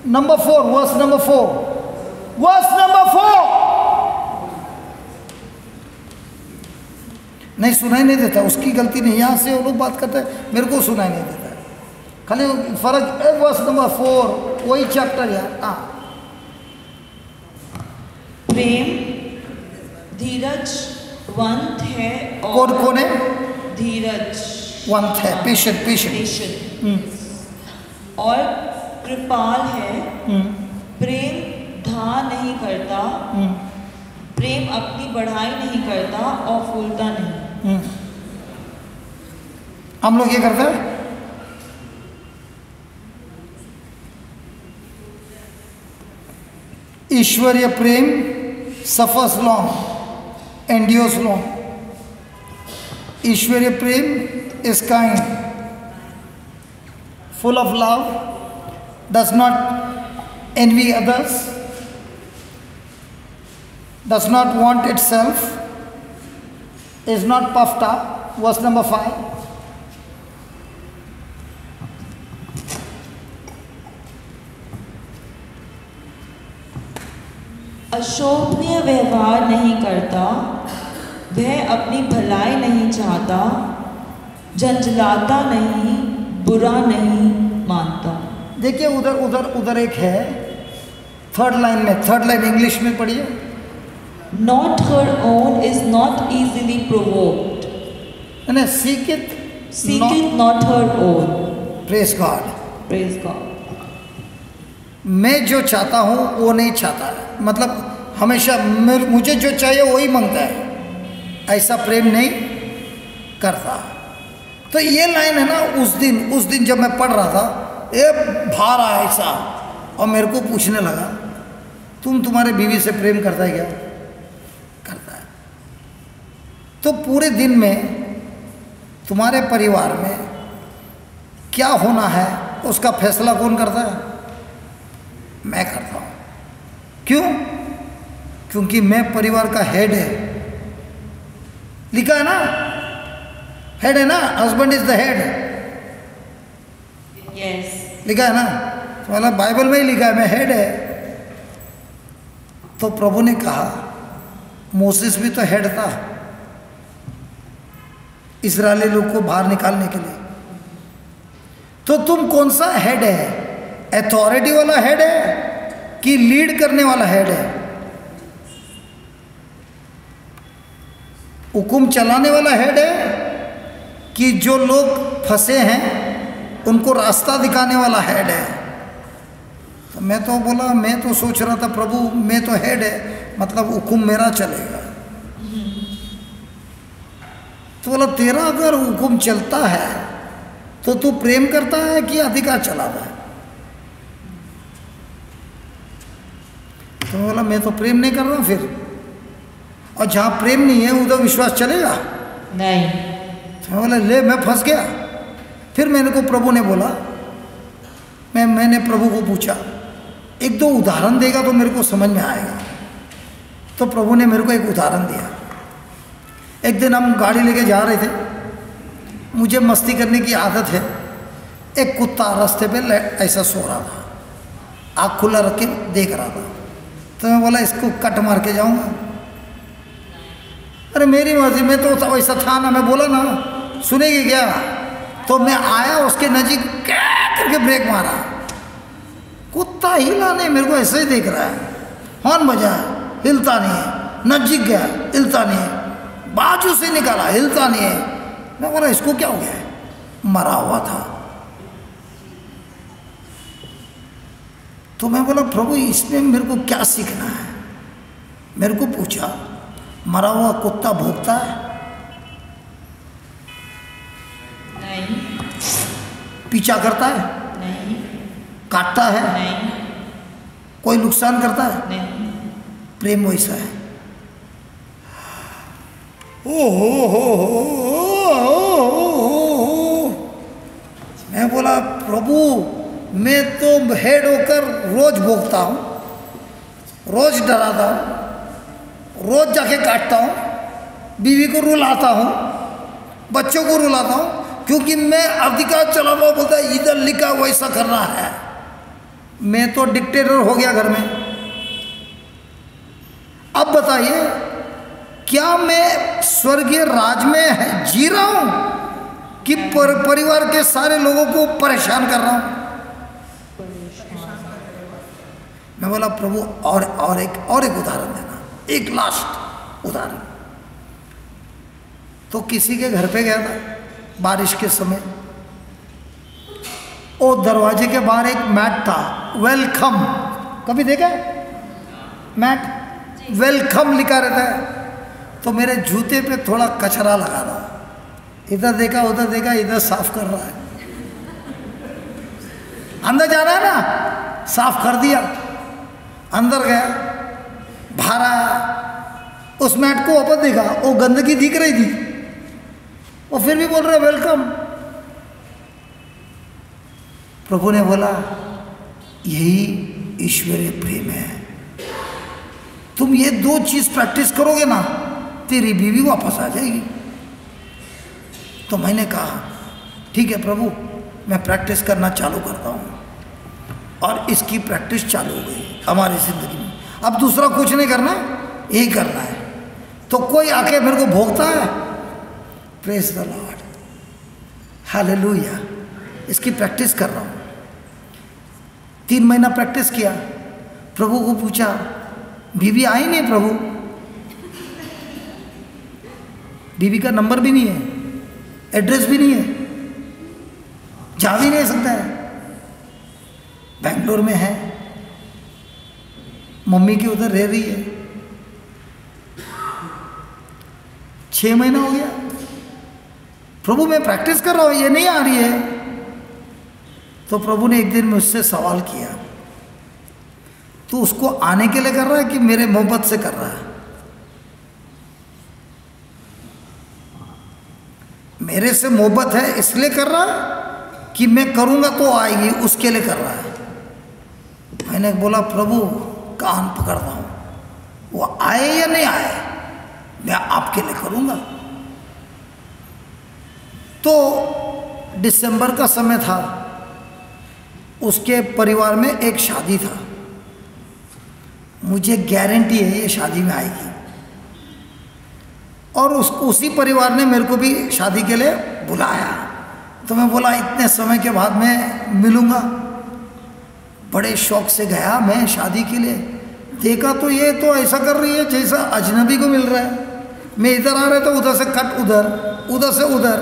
नंबर 4, वर्स नंबर 4 नहीं सुनाई नहीं देता, उसकी गलती नहीं, यहाँ से वो लोग बात करते हैं मेरे को सुनाई नहीं देता है, खाली फर्क वर्स नंबर 4 वही चैप्टर यार। हाँ, प्रेम धीरजवंत है कौन है? धीरजवंत है, पेशेंट और कृपाल है। प्रेम धा नहीं करता, प्रेम अपनी बढ़ाई नहीं करता और फूलता नहीं। हम लोग ये करते हैं, ईश्वरीय प्रेम सफर्स लॉन्ग, एंड्योर्स लॉन्ग। ईश्वरीय प्रेम is kind, full of love, does not envy others, does not want itself, is not puffed up. Verse number 5. अशोभनीय व्यवहार नहीं करता, वह अपनी भलाई नहीं चाहता, झंझलाता नहीं, बुरा नहीं मानता। देखिए उधर एक है, थर्ड लाइन इंग्लिश में पढ़िए। Not her own is not easily provoked. And seeketh not her own. Praise God. Praise God. मैं जो चाहता हूँ वो नहीं चाहता, मतलब हमेशा मुझे जो चाहिए वही मांगता है, ऐसा प्रेम नहीं करता। तो ये लाइन है ना, उस दिन जब मैं पढ़ रहा था, ये भार आया ऐसा, और मेरे को पूछने लगा तुम्हारे बीवी से प्रेम करता है क्या? करता है। तो पूरे दिन में तुम्हारे परिवार में क्या होना है उसका फैसला कौन करता है? मैं करता हूँ। क्यों? क्योंकि मैं परिवार का हेड है, लिखा है ना, हेड है ना, husband is the head. Yes, लिखा है ना, तो मतलब बाइबल में ही लिखा है मैं हेड है। तो प्रभु ने कहा, मोसेस भी तो हेड था इस्राएली लोग को बाहर निकालने के लिए। तो तुम कौन सा हेड है? अथॉरिटी वाला हेड है कि लीड करने वाला हेड है? हुकुम चलाने वाला हेड है कि जो लोग फंसे हैं उनको रास्ता दिखाने वाला हेड है? तो मैं तो बोला, मैं तो सोच रहा था प्रभु मैं तो हेड है, मतलब हुकुम मेरा चलेगा। तो बोला तेरा अगर हुकुम चलता है तो तू प्रेम करता है कि अधिकार चलाता है? तो बोला मैं तो प्रेम नहीं कर रहा फिर, और जहाँ प्रेम नहीं है उधर विश्वास चलेगा नहीं। तो बोला ले मैं फंस गया। फिर मैंने को प्रभु ने बोला, मैंने प्रभु को पूछा एक दो उदाहरण देगा तो मेरे को समझ में आएगा। तो प्रभु ने मेरे को एक उदाहरण दिया। एक दिन हम गाड़ी लेके जा रहे थे, मुझे मस्ती करने की आदत है। एक कुत्ता रास्ते पे ऐसा सो रहा था, आँख खुला रख के देख रहा था। तो मैं बोला इसको कट मार के जाऊंगा। अरे मेरी मर्जी, मैं तो वैसा था ना, मैं बोला ना सुनेगी क्या। तो मैं आया उसके नजीक, क्या करके ब्रेक मारा, कुत्ता हिला नहीं, मेरे को ऐसे ही देख रहा है। हॉर्न बजाया, हिलता नहीं है। नजीक गया, हिलता नहीं है। बाजू से निकाला, हिलता नहीं है। मैं बोला इसको क्या हो गया है, मरा हुआ था। तो मैं बोला प्रभु इसमें मेरे को क्या सीखना है। मेरे को पूछा, मरा हुआ कुत्ता भौंकता है? नहीं। पीछा करता है? नहीं। काटता है? नहीं। कोई नुकसान करता है? नहीं। प्रेम वैसा है। ओ हो। मैं बोला प्रभु मैं तो हेड होकर रोज भोगता हूँ, रोज डराता हूँ, रोज जाके काटता हूँ, बीवी को रुलाता हूँ, बच्चों को रुलाता हूँ, क्योंकि मैं अधिकार चला रहा हूँ। बोलता है इधर लिखा वैसा करना है। मैं तो डिक्टेटर हो गया घर में। अब बताइए क्या मैं स्वर्गीय राज में जी रहा हूँ कि परिवार के सारे लोगों को परेशान कर रहा हूँ? मैं बोला प्रभु और एक उदाहरण देना, एक लास्ट उदाहरण। तो किसी के घर पे गया था बारिश के समय, और दरवाजे के बाहर एक मैट था, वेलकम। कभी देखा मैट? वेलकम लिखा रहता है। तो मेरे जूते पे थोड़ा कचरा लगा था, इधर देखा उधर देखा, इधर साफ कर रहा है। अंदर जाना है ना, साफ कर दिया। अंदर गया, बाहर आया, उस मैट को ऊपर देखा, वो गंदगी दिख रही थी, वो फिर भी बोल रहे वेलकम। प्रभु ने बोला यही ईश्वरीय प्रेम है। तुम ये दो चीज प्रैक्टिस करोगे ना, तेरी बीवी वापस आ जाएगी। तो मैंने कहा ठीक है प्रभु, मैं प्रैक्टिस करना चालू करता हूँ। और इसकी प्रैक्टिस चालू हो गई हमारी ज़िंदगी में। अब दूसरा कुछ नहीं करना, यही करना है। तो कोई आके मेरे को भोगता है, प्रेज द लॉर्ड, हालेलुया, इसकी प्रैक्टिस कर रहा हूँ। 3 महीना प्रैक्टिस किया। प्रभु को पूछा, बीवी आई नहीं प्रभु, बीवी का नंबर भी नहीं है, एड्रेस भी नहीं है, जा भी नहीं सकता है, बेंगलोर में है, मम्मी के उधर रह रही है। 6 महीना हो गया, प्रभु मैं प्रैक्टिस कर रहा हूँ, ये नहीं आ रही है। तो प्रभु ने एक दिन मुझसे सवाल किया, तो उसको आने के लिए कर रहा है कि मेरे मोहब्बत से कर रहा है? मेरे से मोहब्बत है इसलिए कर रहा है कि मैं करूँगा तो आएगी, उसके लिए कर रहा है? मैंने बोला प्रभु कान पकड़ता हूँ, वो आए या नहीं आए, मैं आपके लिए करूँगा। तो दिसंबर का समय था, उसके परिवार में एक शादी था। मुझे गारंटी है ये शादी में आएगी। और उसी परिवार ने मेरे को भी शादी के लिए बुलाया। तो मैं बोला इतने समय के बाद मैं मिलूँगा। बड़े शौक से गया मैं शादी के लिए। देखा तो ये तो ऐसा कर रही है जैसा अजनबी को मिल रहा है। मैं इधर आ रहा तो उधर से कट उधर, उधर से उधर,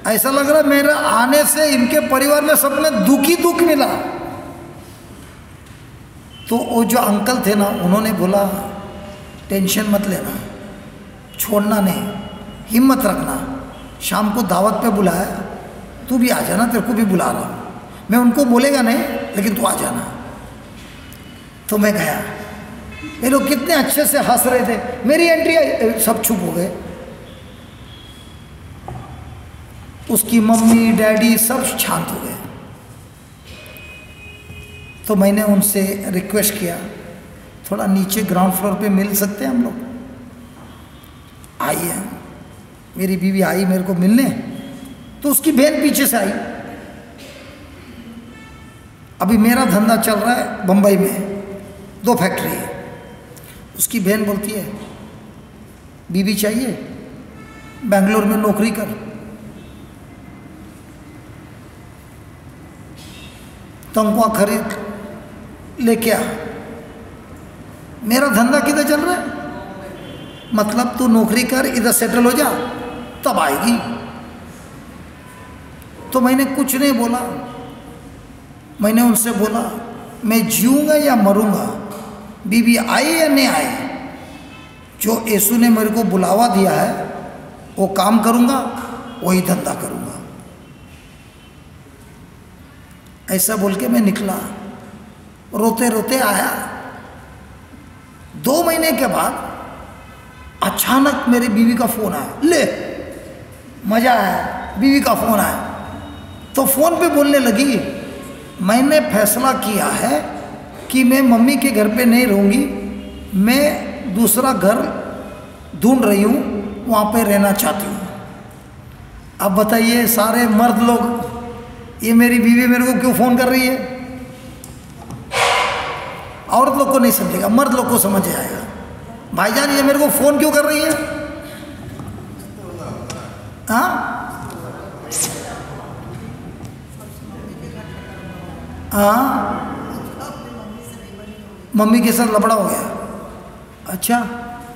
ऐसा लग रहा है मेरे आने से इनके परिवार में सब में दुख ही दुख मिला। तो वो जो अंकल थे ना, उन्होंने बोला टेंशन मत लेना, छोड़ना नहीं, हिम्मत रखना, शाम को दावत पे बुलाया, तू भी आ जाना, तेरे को भी बुला रहा हूँ। मैं उनको बोलेगा नहीं, लेकिन तू आ जाना। तो मैं गया। ये लोग कितने अच्छे से हंस रहे थे, मेरी एंट्री आई, सब चुप हो गए। उसकी मम्मी डैडी सब शांत हो गए। तो मैंने उनसे रिक्वेस्ट किया, थोड़ा नीचे ग्राउंड फ्लोर पे मिल सकते हैं हम लोग? आइए। मेरी बीवी आई मेरे को मिलने, तो उसकी बहन पीछे से आई। अभी मेरा धंधा चल रहा है बम्बई में, 2 फैक्ट्री है। उसकी बहन बोलती है, बीवी चाहिए, बेंगलोर में नौकरी कर। तनख्वाह खरीद लेके आ। मेरा धंधा किधर चल रहा है? मतलब तू नौकरी कर, इधर सेटल हो जा, तब आएगी। तो मैंने कुछ नहीं बोला। मैंने उनसे बोला, मैं जीऊँगा या मरूंगा, बीवी आए या नहीं आए, जो यीशु ने मेरे को बुलावा दिया है वो काम करूंगा, वही धंधा करूंगा। ऐसा बोल के मैं निकला, रोते रोते आया। 2 महीने के बाद अचानक मेरी बीवी का फ़ोन आया। ले, मज़ा आया, बीवी का फ़ोन आया। तो फ़ोन पे बोलने लगी, मैंने फैसला किया है कि मैं मम्मी के घर पे नहीं रहूँगी, मैं दूसरा घर ढूंढ रही हूँ, वहाँ पे रहना चाहती हूँ। अब बताइए सारे मर्द लोग, ये मेरी बीवी मेरे को क्यों फ़ोन कर रही है? औरत लोग को नहीं समझेगा, मर्द लोग को समझ आएगा। भाईजान ये मेरे को फ़ोन क्यों कर रही है? हाँ हाँ, मम्मी के साथ लफड़ा हो गया। अच्छा,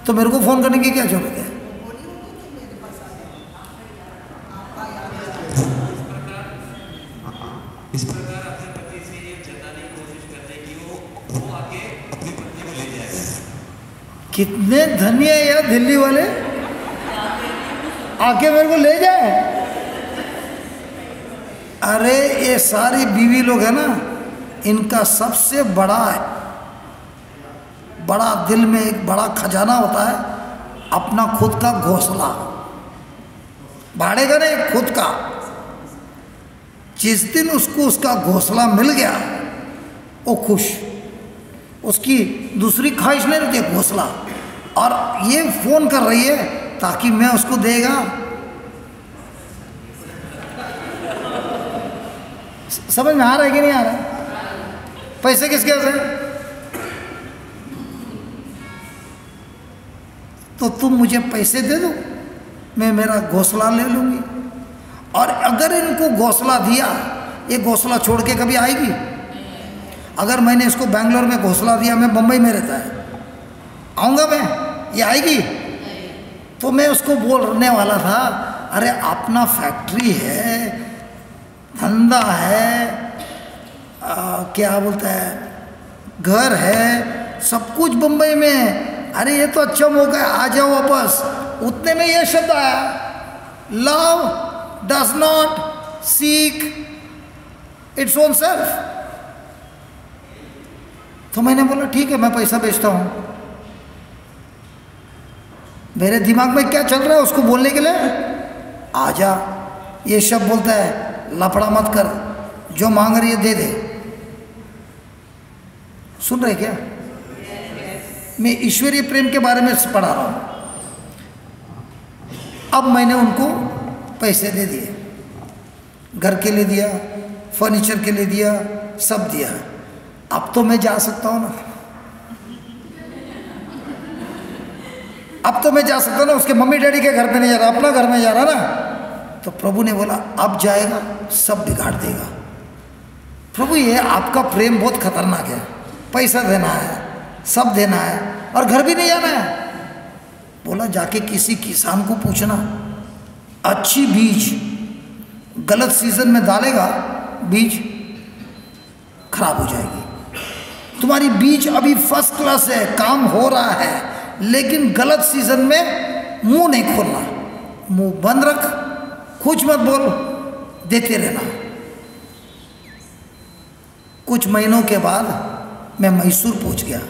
तो मेरे को फ़ोन करने की क्या जरूरत है? इस प्रकार अपने पति से ये जताने की कोशिश करते कि वो आके अपनी पत्नी को ले जाए। कितने धनी है यार दिल्ली वाले, आके मेरे को ले जाए। अरे ये सारी बीवी लोग है ना, इनका सबसे बड़ा दिल में एक बड़ा खजाना होता है, अपना खुद का घोंसला। भाड़े का नहीं, खुद का। जिस दिन उसको उसका घोंसला मिल गया, वो खुश। उसकी दूसरी ख्वाहिश नहीं रहती, घोंसला। और ये फ़ोन कर रही है ताकि मैं उसको देगा। समझ में आ रहा है कि नहीं आ रहा है? पैसे किसके पास हैं? तो तुम मुझे पैसे दे दो, मैं मेरा घोंसला ले लूँगी। और अगर इनको घोंसला दिया, ये घोंसला छोड़ के कभी आएगी? अगर मैंने इसको बेंगलोर में घोंसला दिया, मैं बम्बई में रहता है, आऊँगा मैं, ये आएगी? तो मैं उसको बोलने वाला था, अरे अपना फैक्ट्री है, धंधा है, क्या बोलता है, घर है, सब कुछ बम्बई में। अरे ये तो अच्छा मौका है, आ जाओ वापस। उतने में ये शब्द आया, love does not seek its own self. तो मैंने बोला ठीक है, मैं पैसा भेजता हूँ। मेरे दिमाग में क्या चल रहा है उसको बोलने के लिए, आजा। ये शब्द बोलता है, लफड़ा मत कर, जो मांग रही है दे दे। सुन रहे क्या? मैं ईश्वरीय प्रेम के बारे में पढ़ा रहा हूँ। अब मैंने उनको पैसे दे दिए, घर के लिए दिया, फर्नीचर के लिए दिया, सब दिया। अब तो मैं जा सकता हूँ ना, अब तो मैं जा सकता हूँ ना। उसके मम्मी डैडी के घर पे नहीं जा रहा, अपना घर में जा रहा ना। तो प्रभु ने बोला अब जाएगा, सब बिगाड़ देगा। प्रभु ये आपका प्रेम बहुत खतरनाक है, पैसा देना है, सब देना है, और घर भी नहीं जाना है। बोला जाके किसी किसान को पूछना, अच्छी बीज गलत सीजन में डालेगा, बीज खराब हो जाएगी। तुम्हारी बीज अभी फर्स्ट क्लास है, काम हो रहा है, लेकिन गलत सीजन में मुंह नहीं खोलना, मुंह बंद रख, कुछ मत बोल, देते रहना। कुछ महीनों के बाद मैं मैसूर पहुंच गया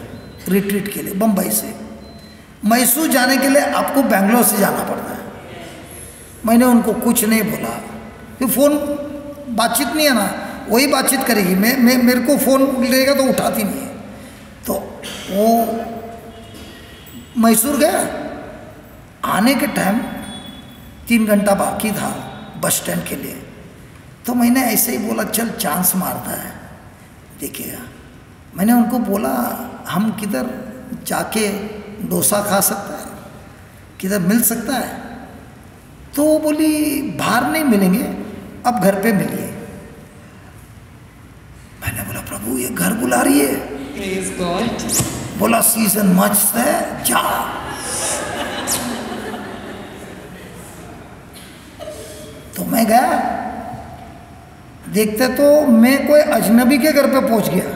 रिट्रीट के लिए। बम्बई से मैसूर जाने के लिए आपको बेंगलोर से जाना पड़ता है। मैंने उनको कुछ नहीं बोला, ये फ़ोन बातचीत नहीं है ना, वही बातचीत करेगी। मेरे को फ़ोन लेगा तो उठाती नहीं है। तो वो मैसूर गया, आने के टाइम 3 घंटा बाकी था बस स्टैंड के लिए। तो मैंने ऐसे ही बोला चल चांस मारता है, देखिएगा। मैंने उनको बोला हम किधर जाके डोसा खा सकता है, किधर मिल सकता है? तो वो बोली बाहर नहीं मिलेंगे, अब घर पे मिलिए। मैंने बोला प्रभु ये घर बुला रही है। Praise God. बोला सीजन मस्त है, जा। तो मैं गया, देखते तो मैं कोई अजनबी के घर पे पहुंच गया।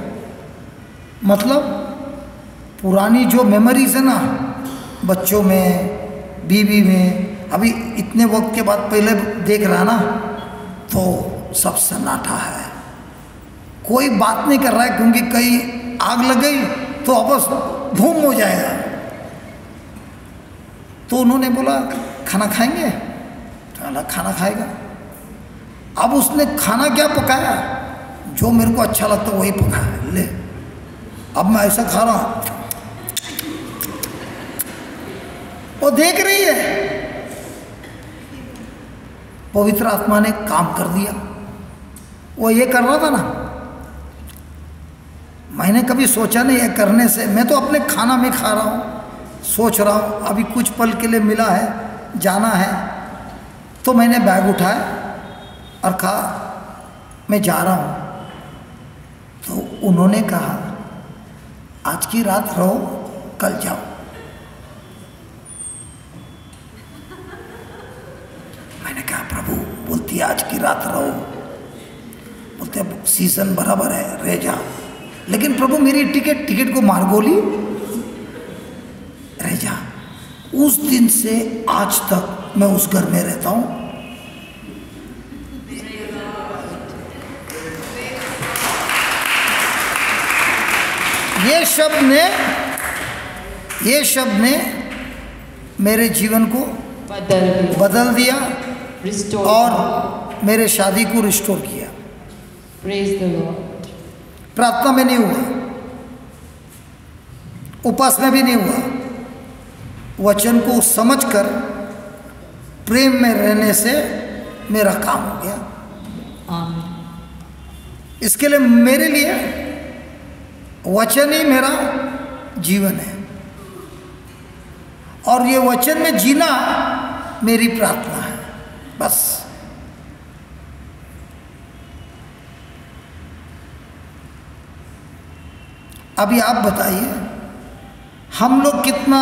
मतलब पुरानी जो मेमोरीज है ना, बच्चों में, बीवी में, अभी इतने वक्त के बाद पहले देख रहा ना, तो सब सन्नाटा है, कोई बात नहीं कर रहा है, क्योंकि कहीं आग लग गई तो आपस धूम हो जाएगा। तो उन्होंने बोला खाना खाएंगे? तो बोला खाना खाएगा। अब उसने खाना क्या पकाया, जो मेरे को अच्छा लगता वही पकाया। ले अब मैं ऐसा खा रहा हूं, वो देख रही है। पवित्र आत्मा ने काम कर दिया। वो ये कर रहा था ना, मैंने कभी सोचा नहीं है करने से। मैं तो अपने खाना में खा रहा हूँ, सोच रहा हूँ अभी कुछ पल के लिए मिला है, जाना है। तो मैंने बैग उठाया और कहा मैं जा रहा हूँ। तो उन्होंने कहा आज की रात रहो, कल जाओ। मैंने कहा प्रभु, बोलती आज की रात रहो, बोलते सीजन बराबर है, रह जाओ। लेकिन प्रभु मेरी टिकट को मार गोली, रह जा। उस दिन से आज तक मैं उस घर में रहता हूं। ये शब्द ने मेरे जीवन को बदल दिया और मेरे शादी को रिस्टोर किया। Praise the Lord. प्रार्थना में नहीं हुआ, उपास में भी नहीं हुआ, वचन को समझकर प्रेम में रहने से मेरा काम हो गया। आमीन। इसके लिए मेरे लिए वचन ही मेरा जीवन है, और ये वचन में जीना मेरी प्रार्थना है, बस। अभी आप बताइए, हम लोग कितना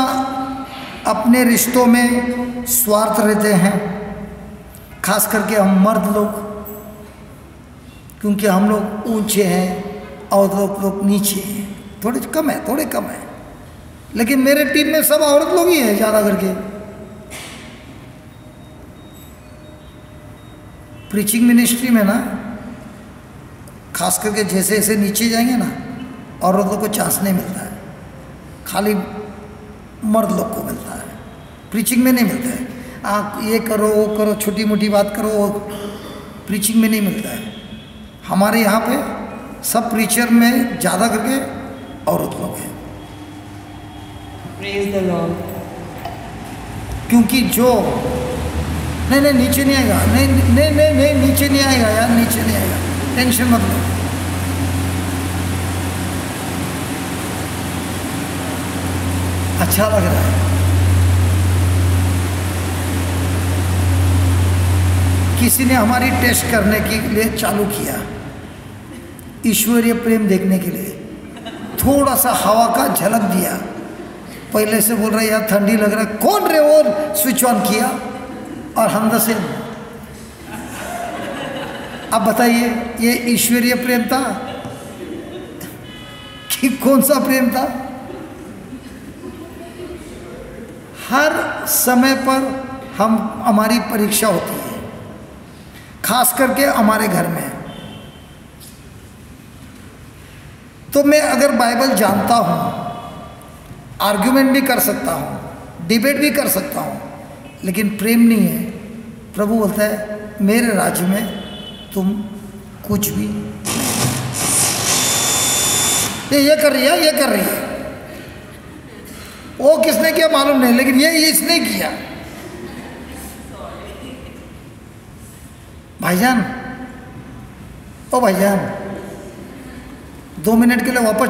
अपने रिश्तों में स्वार्थ रहते हैं, खास करके हम मर्द लोग, क्योंकि हम लोग ऊंचे हैं और लोग नीचे हैं, थोड़े कम है। लेकिन मेरे टीम में सब औरत लोग ही हैं ज़्यादा करके। प्रीचिंग मिनिस्ट्री में ना, खास करके जैसे जैसे नीचे जाएंगे ना, औरतों को चांस नहीं मिलता है, खाली मर्द लोग को मिलता है, प्रीचिंग में नहीं मिलता है। आप ये करो वो करो, छोटी मोटी बात करो, वो प्रीचिंग में नहीं मिलता है। हमारे यहाँ पे सब प्रीचर में ज़्यादा करके औरत लोग हैं। Praise the Lord. क्योंकि जो नहीं नीचे नहीं आएगा, नहीं नीचे नहीं आएगा यार, नीचे नहीं आएगा, टेंशन मत लो। अच्छा लग रहा है। किसी ने हमारी टेस्ट करने के लिए चालू किया, ईश्वरीय प्रेम देखने के लिए थोड़ा सा हवा का झलक दिया। पहले से बोल रहा है यार ठंडी लग रहा है, कौन रे, और स्विच ऑन किया और हम से। अब बताइए ये ईश्वरीय प्रेम था कि कौन सा प्रेम था? हर समय पर हमारी परीक्षा होती है, खास करके हमारे घर में। तो मैं अगर बाइबल जानता हूँ, आर्ग्यूमेंट भी कर सकता हूँ, डिबेट भी कर सकता हूँ, लेकिन प्रेम नहीं है, प्रभु बोलता है मेरे राज्य में तुम कुछ भी ये कर रही है, ये कर रही है। वो किसने किया मालूम नहीं, लेकिन ये इसने किया। भाईजान, ओ भाईजान, 2 मिनट के लिए वापस